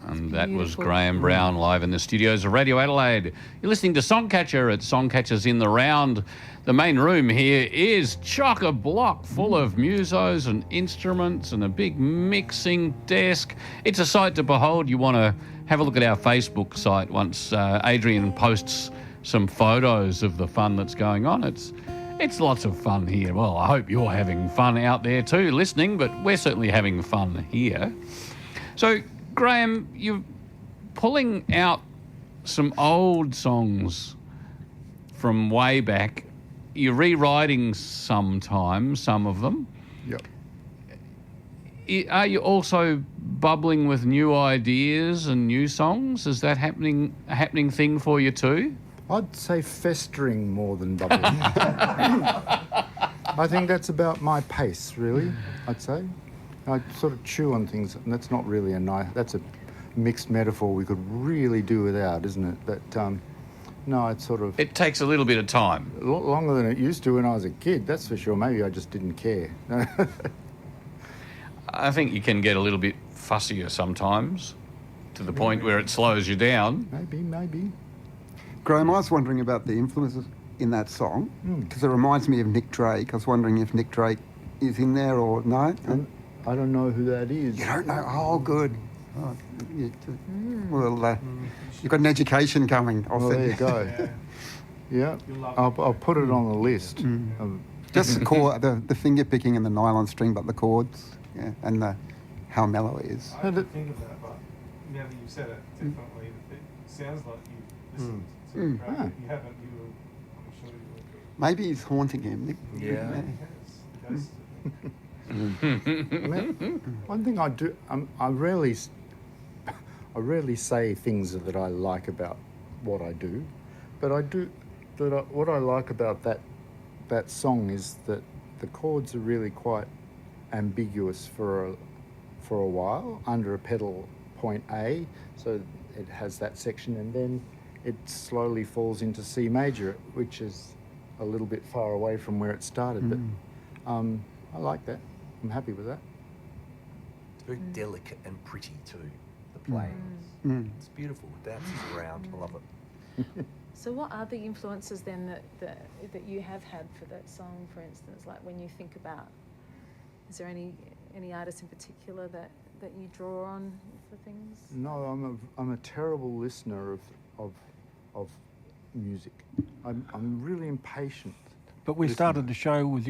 And that was Beautiful. Graham Brown live in the studios of Radio Adelaide. You're listening to Songcatcher at Songcatchers in the Round. The main room here is chock-a-block full of musos and instruments and a big mixing desk. It's a sight to behold. You want to have a look at our Facebook site once Adrian posts some photos of the fun that's going on. It's lots of fun here. Well, I hope you're having fun out there too, listening, but we're certainly having fun here. So, Graham, you're pulling out some old songs from way back. You're rewriting sometimes, some of them. Yep. Are you also bubbling with new ideas and new songs? Is that a happening thing for you too? I'd say festering more than bubbling. I think that's about my pace, really, I'd say. I sort of chew on things, and that's not really that's a mixed metaphor we could really do without, isn't it? But, no, it's sort of... It takes a little bit of time. A lot longer than it used to when I was a kid, that's for sure. Maybe I just didn't care. I think you can get a little bit fussier sometimes, to the point where it slows you down. Maybe. Graham, I was wondering about the influences in that song, because it reminds me of Nick Drake. I was wondering if Nick Drake is in there or no. I don't know who that is. You don't know? Oh, good. Oh, well, you've got an education coming. There you go. Yeah, I'll put it on the list. Just the finger picking and the nylon string, but the chords, and how mellow it is. I didn't think of that, but now that you've said it, definitely it sounds like you've listened to it. Right? You haven't. I'm sure you will. Maybe he's haunting him. Nick. Yeah. One thing I do, I rarely say things that I like about what I do, but I do. What I like about that song is that the chords are really quite ambiguous for a while under a pedal point A, so it has that section, and then it slowly falls into C major, which is a little bit far away from where it started. But I like that. I'm happy with that. It's very delicate and pretty too, the playing. It's beautiful. It dances around. I love it. So what are the influences then that you have had for that song, for instance? Like when you think about, is there any artist in particular that you draw on for things? No, I'm a terrible listener of music. I'm really impatient. But we started the show with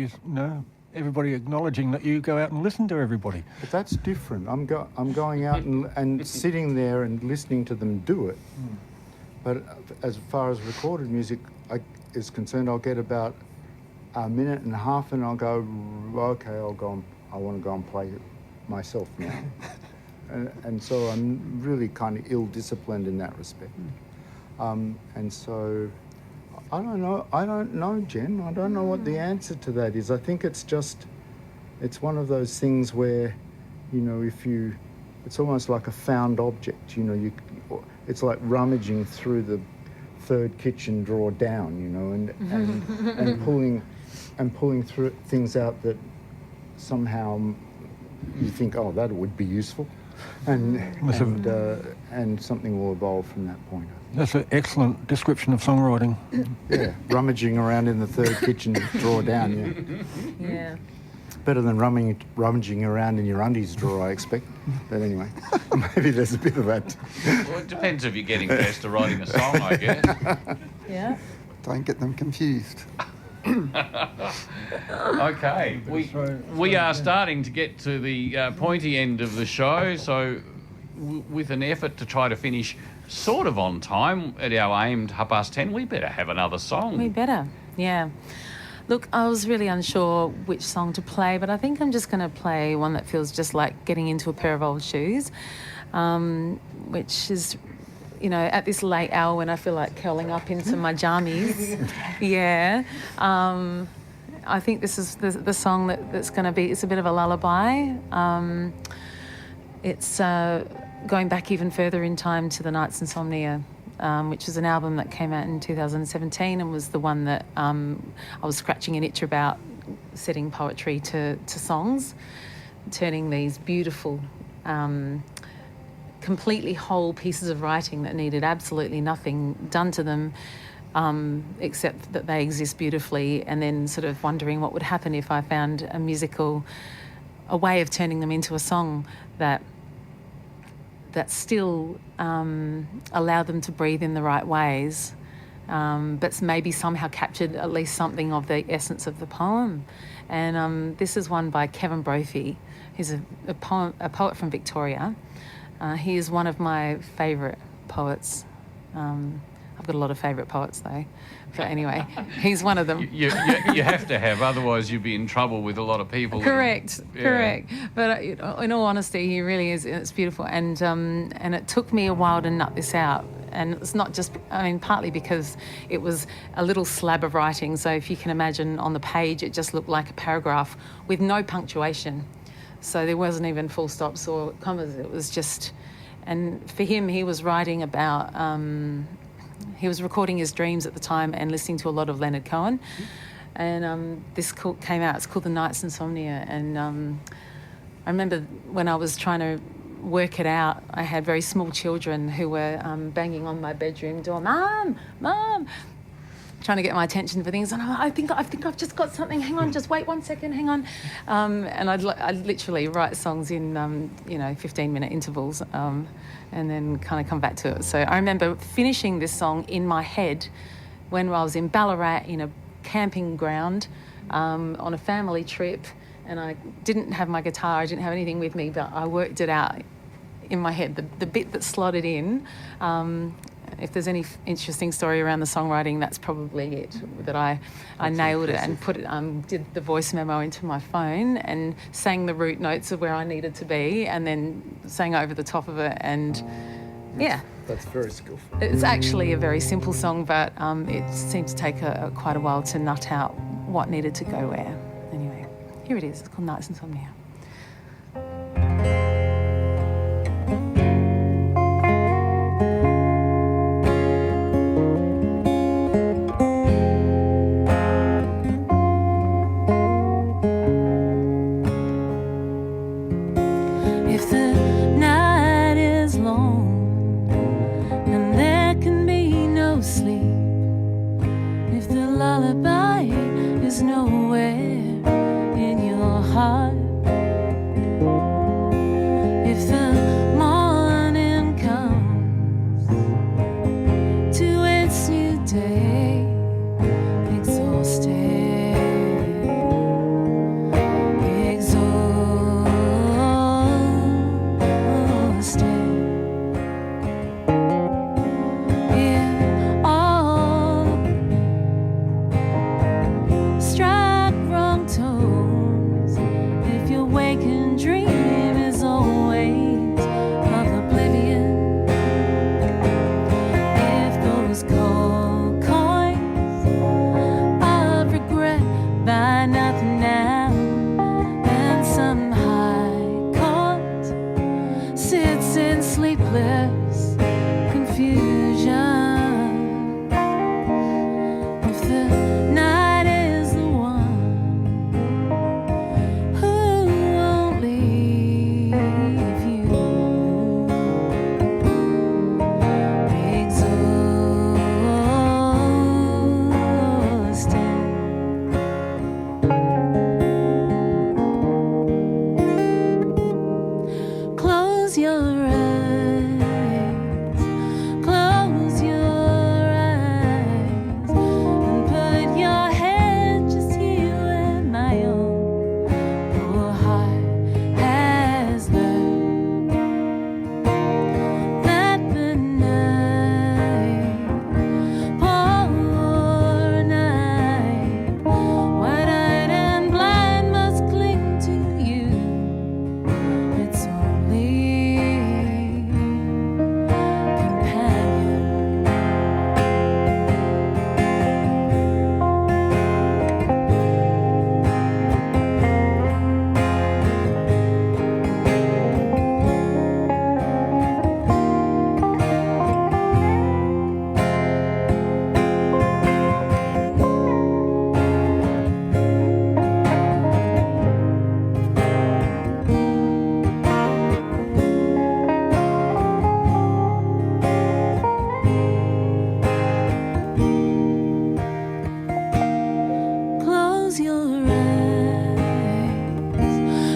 everybody acknowledging that you go out and listen to everybody. But that's different. I'm going out and sitting there and listening to them do it. But as far as recorded music is concerned, I'll get about a minute and a half, and I'll go, okay, I want to go and play it myself now. and so I'm really kind of ill-disciplined in that respect. And so I don't know, Jen. I don't know what the answer to that is. I think it's one of those things where, it's almost like a found object. It's like rummaging through the third kitchen drawer down, and pulling through things out that somehow you think, oh, that would be useful, and something will evolve from that point. That's an excellent description of songwriting. Yeah, rummaging around in the third kitchen drawer down. Yeah. Yeah. Better than rummaging around in your undies drawer, I expect. But anyway, maybe there's a bit of that. Well, it depends if you're getting close to writing a song, I guess. Yeah. Don't get them confused. Okay, we are starting to get to the pointy end of the show, so with an effort to try to finish sort of on time at our aimed 10:30, we better have another song. We better, yeah. Look, I was really unsure which song to play, but I think I'm just going to play one that feels just like getting into a pair of old shoes, which is, you know, at this late hour when I feel like curling up into my jammies. Yeah. I think this is the song that's going to be, it's a bit of a lullaby. It's going back even further in time to The Night's Insomnia, which is an album that came out in 2017 and was the one that I was scratching an itch about, setting poetry to songs, turning these beautiful, completely whole pieces of writing that needed absolutely nothing done to them, except that they exist beautifully, and then sort of wondering what would happen if I found a way of turning them into a song that still allowed them to breathe in the right ways, but maybe somehow captured at least something of the essence of the poem. And this is one by Kevin Brophy. He's a poet from Victoria. He is one of my favourite poets. I've got a lot of favourite poets though. But anyway, he's one of them. You have to have, otherwise you'd be in trouble with a lot of people. Correct. But in all honesty, he really is. It's beautiful, and it took me a while to nut this out. And it's not just, I mean, partly because it was a little slab of writing. So if you can imagine on the page, it just looked like a paragraph with no punctuation. So there wasn't even full stops or commas. It was just, and for him, he was writing about. He was recording his dreams at the time and listening to a lot of Leonard Cohen. And this came out, it's called The Night's Insomnia. And I remember when I was trying to work it out, I had very small children who were banging on my bedroom door, Mum, trying to get my attention for things. And I think I've just got something. Hang on, just wait 1 second, hang on. And I'd literally write songs in, 15-minute intervals. And then kind of come back to it. So I remember finishing this song in my head when I was in Ballarat in a camping ground on a family trip, and I didn't have my guitar, I didn't have anything with me, but I worked it out in my head, the bit that slotted in. If there's any interesting story around the songwriting, that's probably it, that I nailed it and put it, did the voice memo into my phone and sang the root notes of where I needed to be, and then sang over the top of it. And yeah, that's very skillful. It's actually a very simple song, but it seemed to take quite a while to nut out what needed to go where. Anyway, here it is. It's called Night's Insomnia. Lullaby is nowhere in your heart.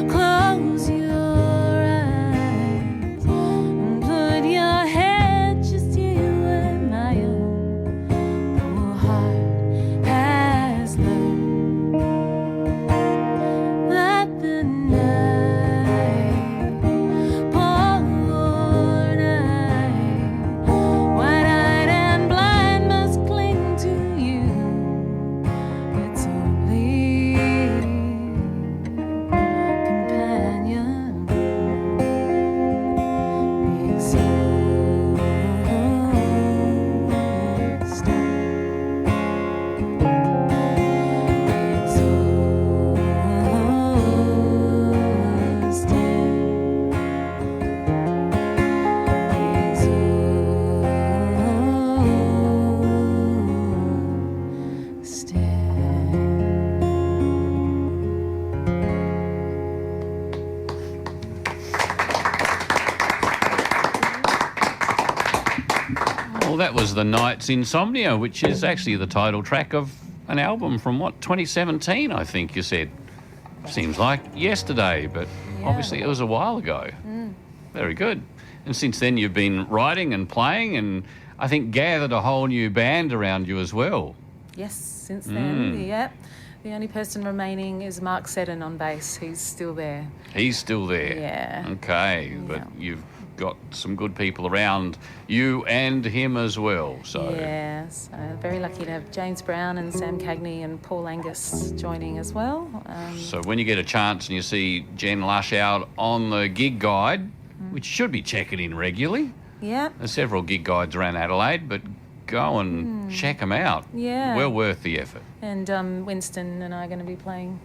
close your eyes, and put your head just here where my own poor heart has learned that the night, poor night, wide-eyed and blind must cling to you. It's only companion, Well, that was The Night's Insomnia, which is actually the title track of an album from, 2017, I think you said. Seems like yesterday, but obviously it was a while ago. Very good. And since then you've been writing and playing and I think gathered a whole new band around you as well. Yes, since then, yeah. The only person remaining is Mark Seddon on bass. He's still there. He's still there? Yeah. Okay, but you've got some good people around you and him as well, so... Yeah, so very lucky to have James Brown and Sam Cagney and Paul Angus joining as well. So when you get a chance and you see Jen Lush out on the gig guide, which should be checking in regularly. Yeah. There's several gig guides around Adelaide, but go and check them out. Yeah. Well worth the effort. And Winston and I are going to be playing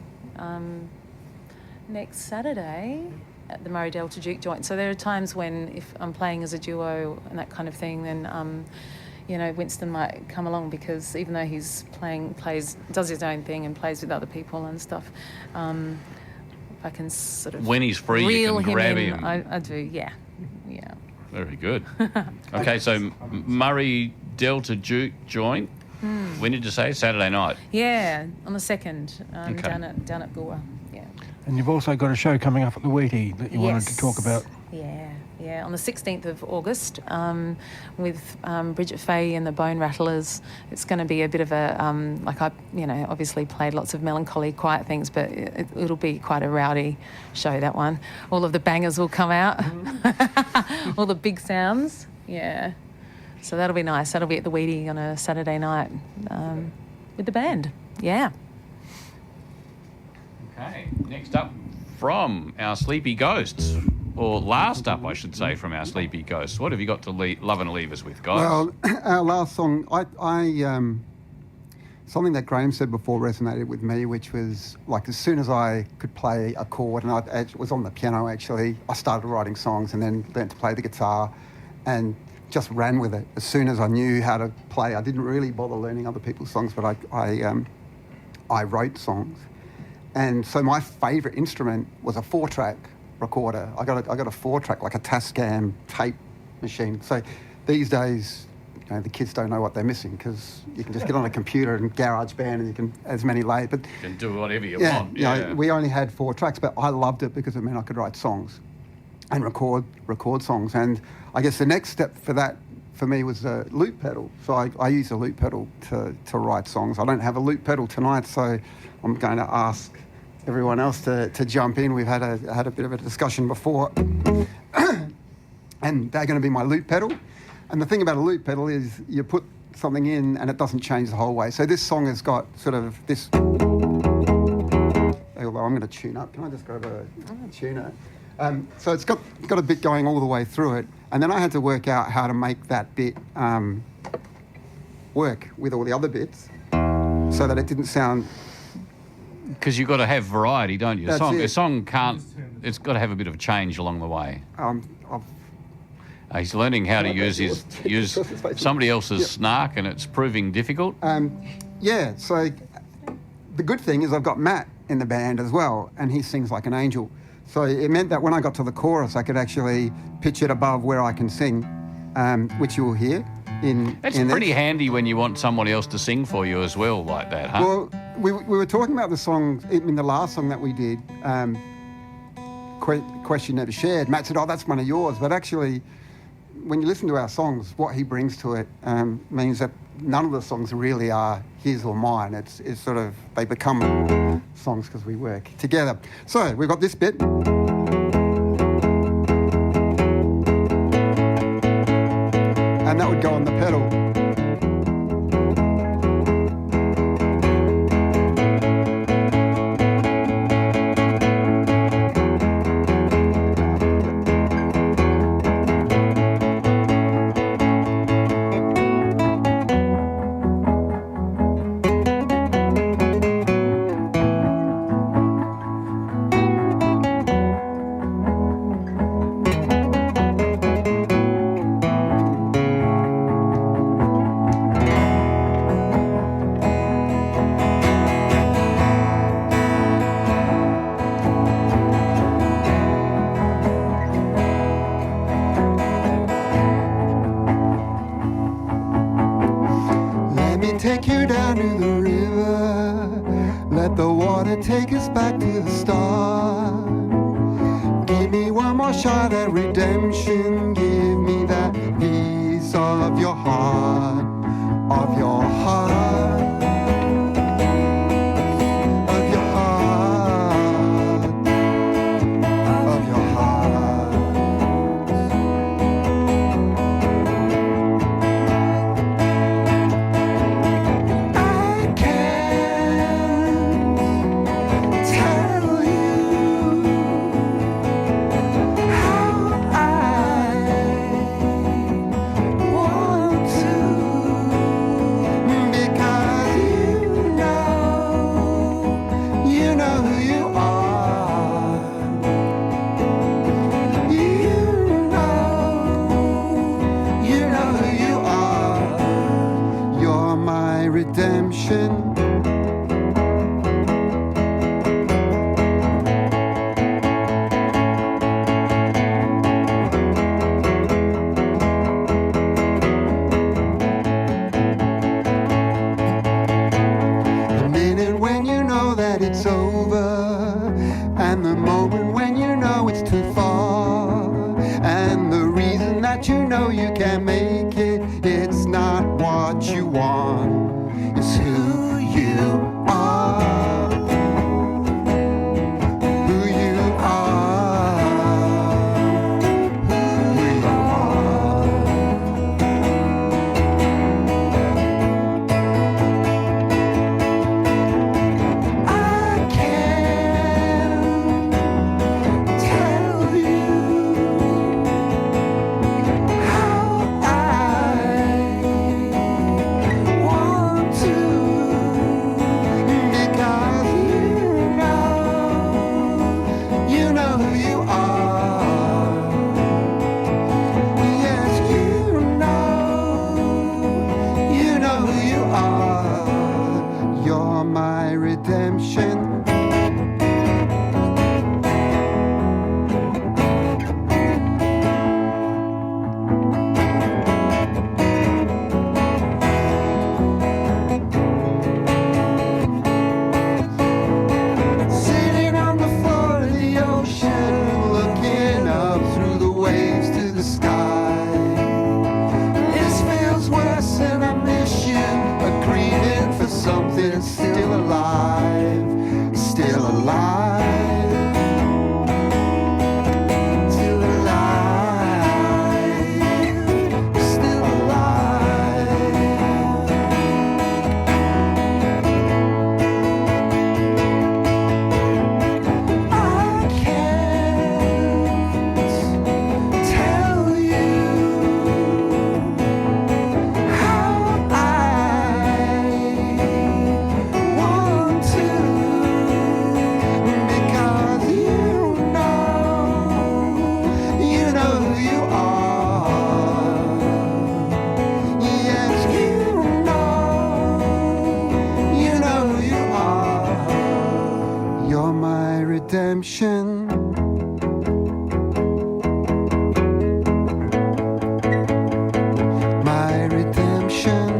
next Saturday at the Murray Delta Duke Joint. So there are times when if I'm playing as a duo and that kind of thing, then Winston might come along because even though he's does his own thing and plays with other people and stuff, if I can sort of when he's free, you can grab him. I do, yeah. Very good. Okay, so Murray Delta Duke Joint. When did you say? Saturday night? Yeah, on the 2nd, down at Goa. Yeah. And you've also got a show coming up at the Wheatie that you wanted to talk about. Yeah, on the 16th of August with Bridget Fay and the Bone Rattlers. It's going to be a bit of a, obviously played lots of melancholy, quiet things, but it'll be quite a rowdy show, that one. All of the bangers will come out, all the big sounds, yeah. So that'll be nice. That'll be at the Wheatie on a Saturday night with the band, yeah. Okay, next up from our Sleepy Ghosts. Or last up, I should say, from our Sleepy Ghosts. What have you got to love and leave us with, guys? Well, our last song, something that Graham said before resonated with me, which was like as soon as I could play a chord, and I was on the piano actually, I started writing songs and then learned to play the guitar and just ran with it. As soon as I knew how to play, I didn't really bother learning other people's songs, but I wrote songs. And so my favourite instrument was a 4-track recorder. I got a 4-track, like a Tascam tape machine. So these days, the kids don't know what they're missing because you can just get on a computer and GarageBand and you can as many layers. But you can do whatever you want. Yeah, we only had 4 tracks, but I loved it because it meant I could write songs and record songs. And I guess the next step for that for me was a loop pedal. So I use a loop pedal to write songs. I don't have a loop pedal tonight, so I'm going to ask everyone else to jump in. We've had a bit of a discussion before. And they're going to be my loop pedal. And the thing about a loop pedal is you put something in and it doesn't change the whole way. So this song has got sort of this... Although I'm going to tune up. Can I just grab a tuner? So it's got a bit going all the way through it. And then I had to work out how to make that bit work with all the other bits so that it didn't sound... Because you've got to have variety, don't you? A song can't... It's got to have a bit of change along the way. He's learning how to use somebody else's snark, and it's proving difficult. Yeah, so the good thing is I've got Matt in the band as well, and he sings like an angel. So it meant that when I got to the chorus, I could actually pitch it above where I can sing, which you will hear. It's pretty handy when you want someone else to sing for you as well, like that, huh? Well, we were talking about the song in the last song that we did, Question Never Shared. Matt said, "Oh, that's one of yours," but actually, when you listen to our songs, what he brings to it means that none of the songs really are his or mine. It's sort of, they become songs because we work together. So we've got this bit. And that would go on the pedal. Take you down to the river, let the water take us back to the start. Give me one more shot at redemption, give me that piece of your heart, of your heart, of your heart, of your heart. Redemption. The minute when you know that it's over, and the moment when you know it's too far, and the reason that you know you can't make it, it's not what you want. It's who you are, who you are, who you are. I can't tell you how I want to. redemption. My redemption.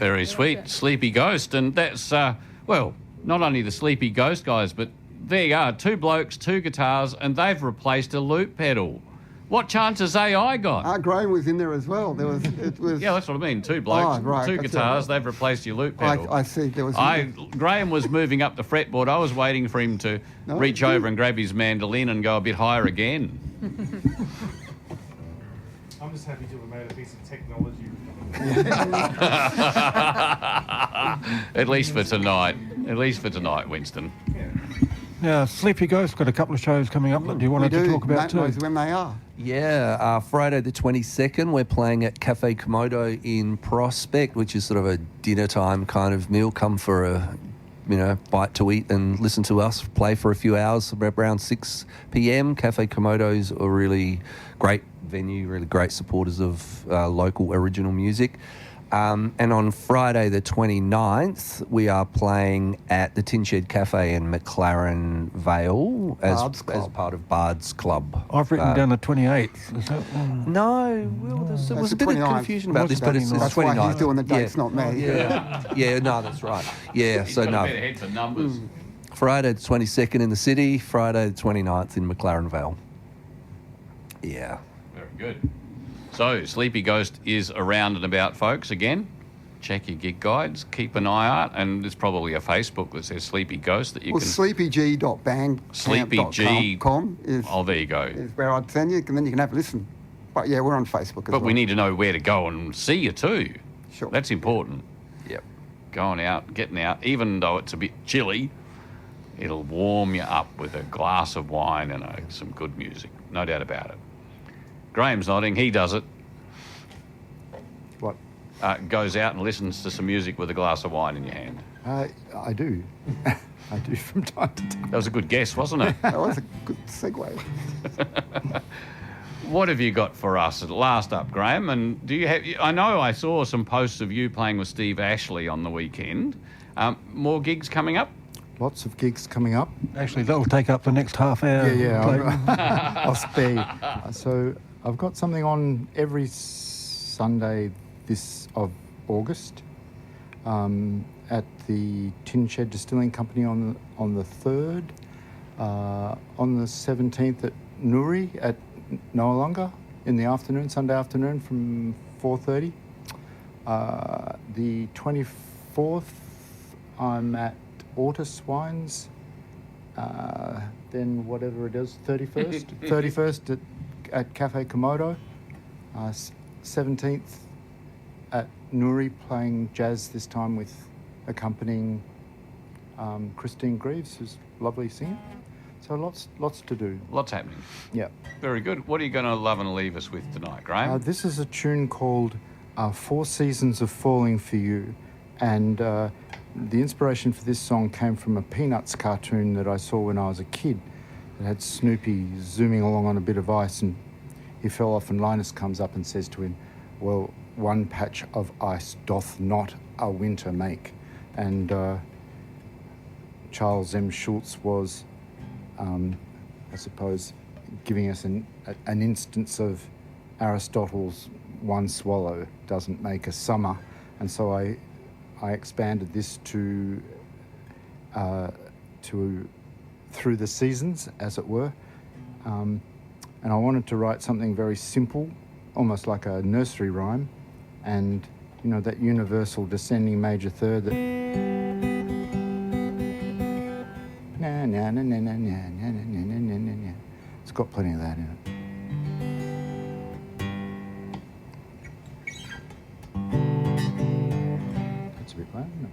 Very sweet. Sleepy Ghost. And that's, well, not only the Sleepy Ghost guys, but there you are, 2 blokes, 2 guitars, and they've replaced a loop pedal. What chance has AI got? Graham was in there as well. It was. Yeah, that's what I mean. 2 blokes, Oh, right, 2 that's guitars, right. they've replaced your loop pedal. I see. There was. Graham was moving up the fretboard. I was waiting for him to reach over and grab his mandolin and go a bit higher again. I'm just happy to have made a piece of technology. At least for tonight. At least for tonight, Winston. Now, Sleepy Ghost got a couple of shows coming up that you wanted to talk about Matt too. knows when they are. Yeah, Friday the 22nd, we're playing at Cafe Komodo in Prospect, which is sort of a dinner time kind of meal. Come for a, bite to eat and listen to us play for a few hours around 6 p.m. Cafe Komodo's a really great venue, really great supporters of local original music. And on Friday the 29th, we are playing at the Tin Shed Cafe in McLaren Vale as part of Bard's Club. I've written down the 28th. Is that No, well, there was a bit of 29th. confusion about this, but it's That's 29th. why he's doing the dates, not me. Yeah, no, that's right. Yeah, He's so got no. a better head for numbers. Friday the 22nd in the city, Friday the 29th in McLaren Vale. Yeah. Very good. So, Sleepy Ghost is around and about, folks. Again, check your gig guides, keep an eye out, and there's probably a Facebook that says Sleepy Ghost that you can... sleepyg.bandcamp.com is... Oh, there you go. Is where I'd send you, and then you can have a listen. But yeah, we're on Facebook as well. But we need to know where to go and see you too. Sure. That's important. Yep. Going out, getting out, even though it's a bit chilly, it'll warm you up with a glass of wine and some good music. No doubt about it. Graham's nodding. He does it. What? Goes out and listens to some music with a glass of wine in your hand. I do. I do from time to time. That was a good guess, wasn't it? That was a good segue. What have you got for us? Last up, Graham. And do you have? I know I saw some posts of you playing with Steve Ashley on the weekend. More gigs coming up? Lots of gigs coming up. Actually, that'll take up the next half hour. Yeah. I'll spare you. So I've got something on every Sunday of August at the Tin Shed Distilling Company on the 3rd, on the 17th at Nuri at Noarlunga in the afternoon, Sunday afternoon from 4:30. The 24th I'm at Ortis Wines, then whatever it is, 31st at Cafe Komodo, 17th at Nuri playing jazz, this time with accompanying Christine Greaves, who's a lovely singer. So lots to do. Lots happening. Yeah. Very good. What are you going to love and leave us with tonight, Graham? This is a tune called 4 Seasons of Falling for You, and the inspiration for this song came from a Peanuts cartoon that I saw when I was a kid. It had Snoopy zooming along on a bit of ice, and he fell off, and Linus comes up and says to him, "Well, one patch of ice doth not a winter make." And Charles M. Schulz was, I suppose, giving us an instance of Aristotle's one swallow doesn't make a summer. And so I expanded this to through the seasons, as it were. And I wanted to write something very simple, almost like a nursery rhyme, and that universal descending major third that na na na na na na na na na na na. It's got plenty of that in it. That's a bit loud, isn't it?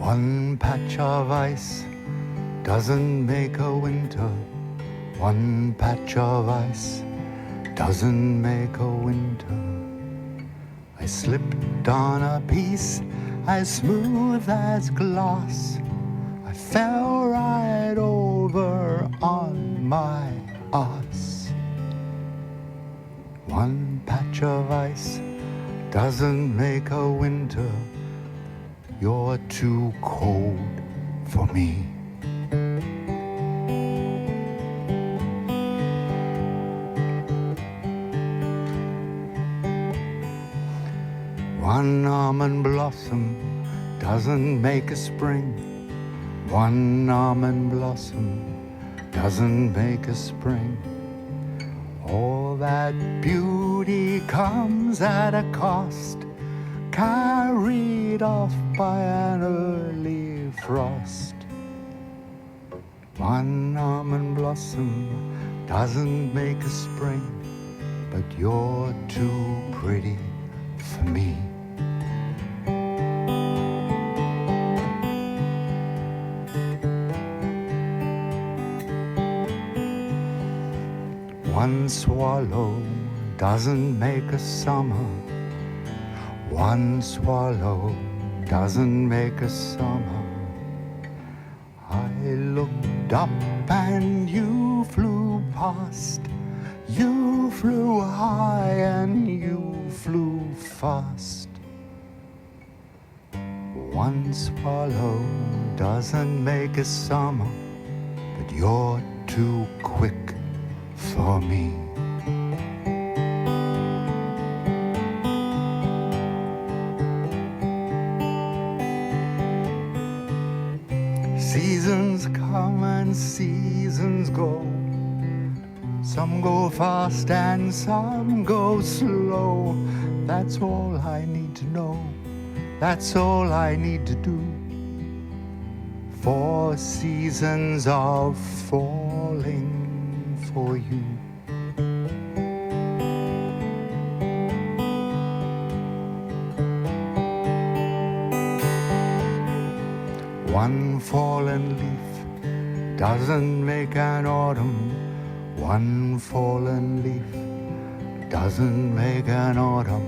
One patch of ice doesn't make a winter. One patch of ice doesn't make a winter. I slipped on a piece as smooth as glass. I fell right over on my ass. One patch of ice doesn't make a winter. You're too cold for me. One almond blossom doesn't make a spring. One almond blossom doesn't make a spring. All that beauty comes at a cost, carried off by an early frost. One almond blossom doesn't make a spring, but you're too pretty for me. One swallow doesn't make a summer. One swallow doesn't make a summer. I looked up and you flew past. You flew high and you flew fast. One swallow doesn't make a summer, but you're too quick for me. Seasons come and seasons go. Some go fast and some go slow. That's all I need to know. That's all I need to do. 4 seasons of falling for you. One fallen leaf doesn't make an autumn. One fallen leaf doesn't make an autumn.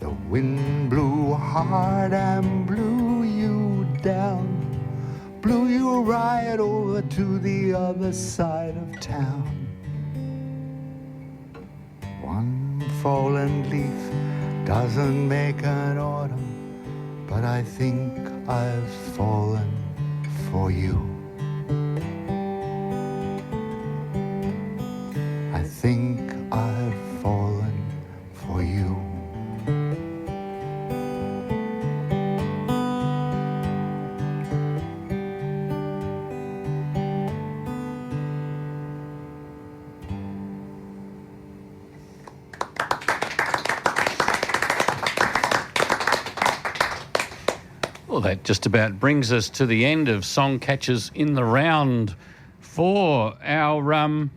The wind blew hard and blew you down, blew you right over to the other side of town. One fallen leaf doesn't make an autumn, but I think I've fallen for you. I think I've fallen for you. Well, that just about brings us to the end of Songcatchers in the Round for our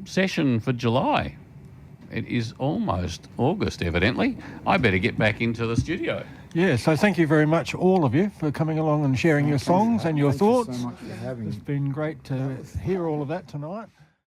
session for July. It is almost August, evidently. I better get back into the studio. Yeah, so thank you very much, all of you, for coming along and sharing your songs and your thoughts. Thank you so much for having me. It's been great to hear all of that tonight.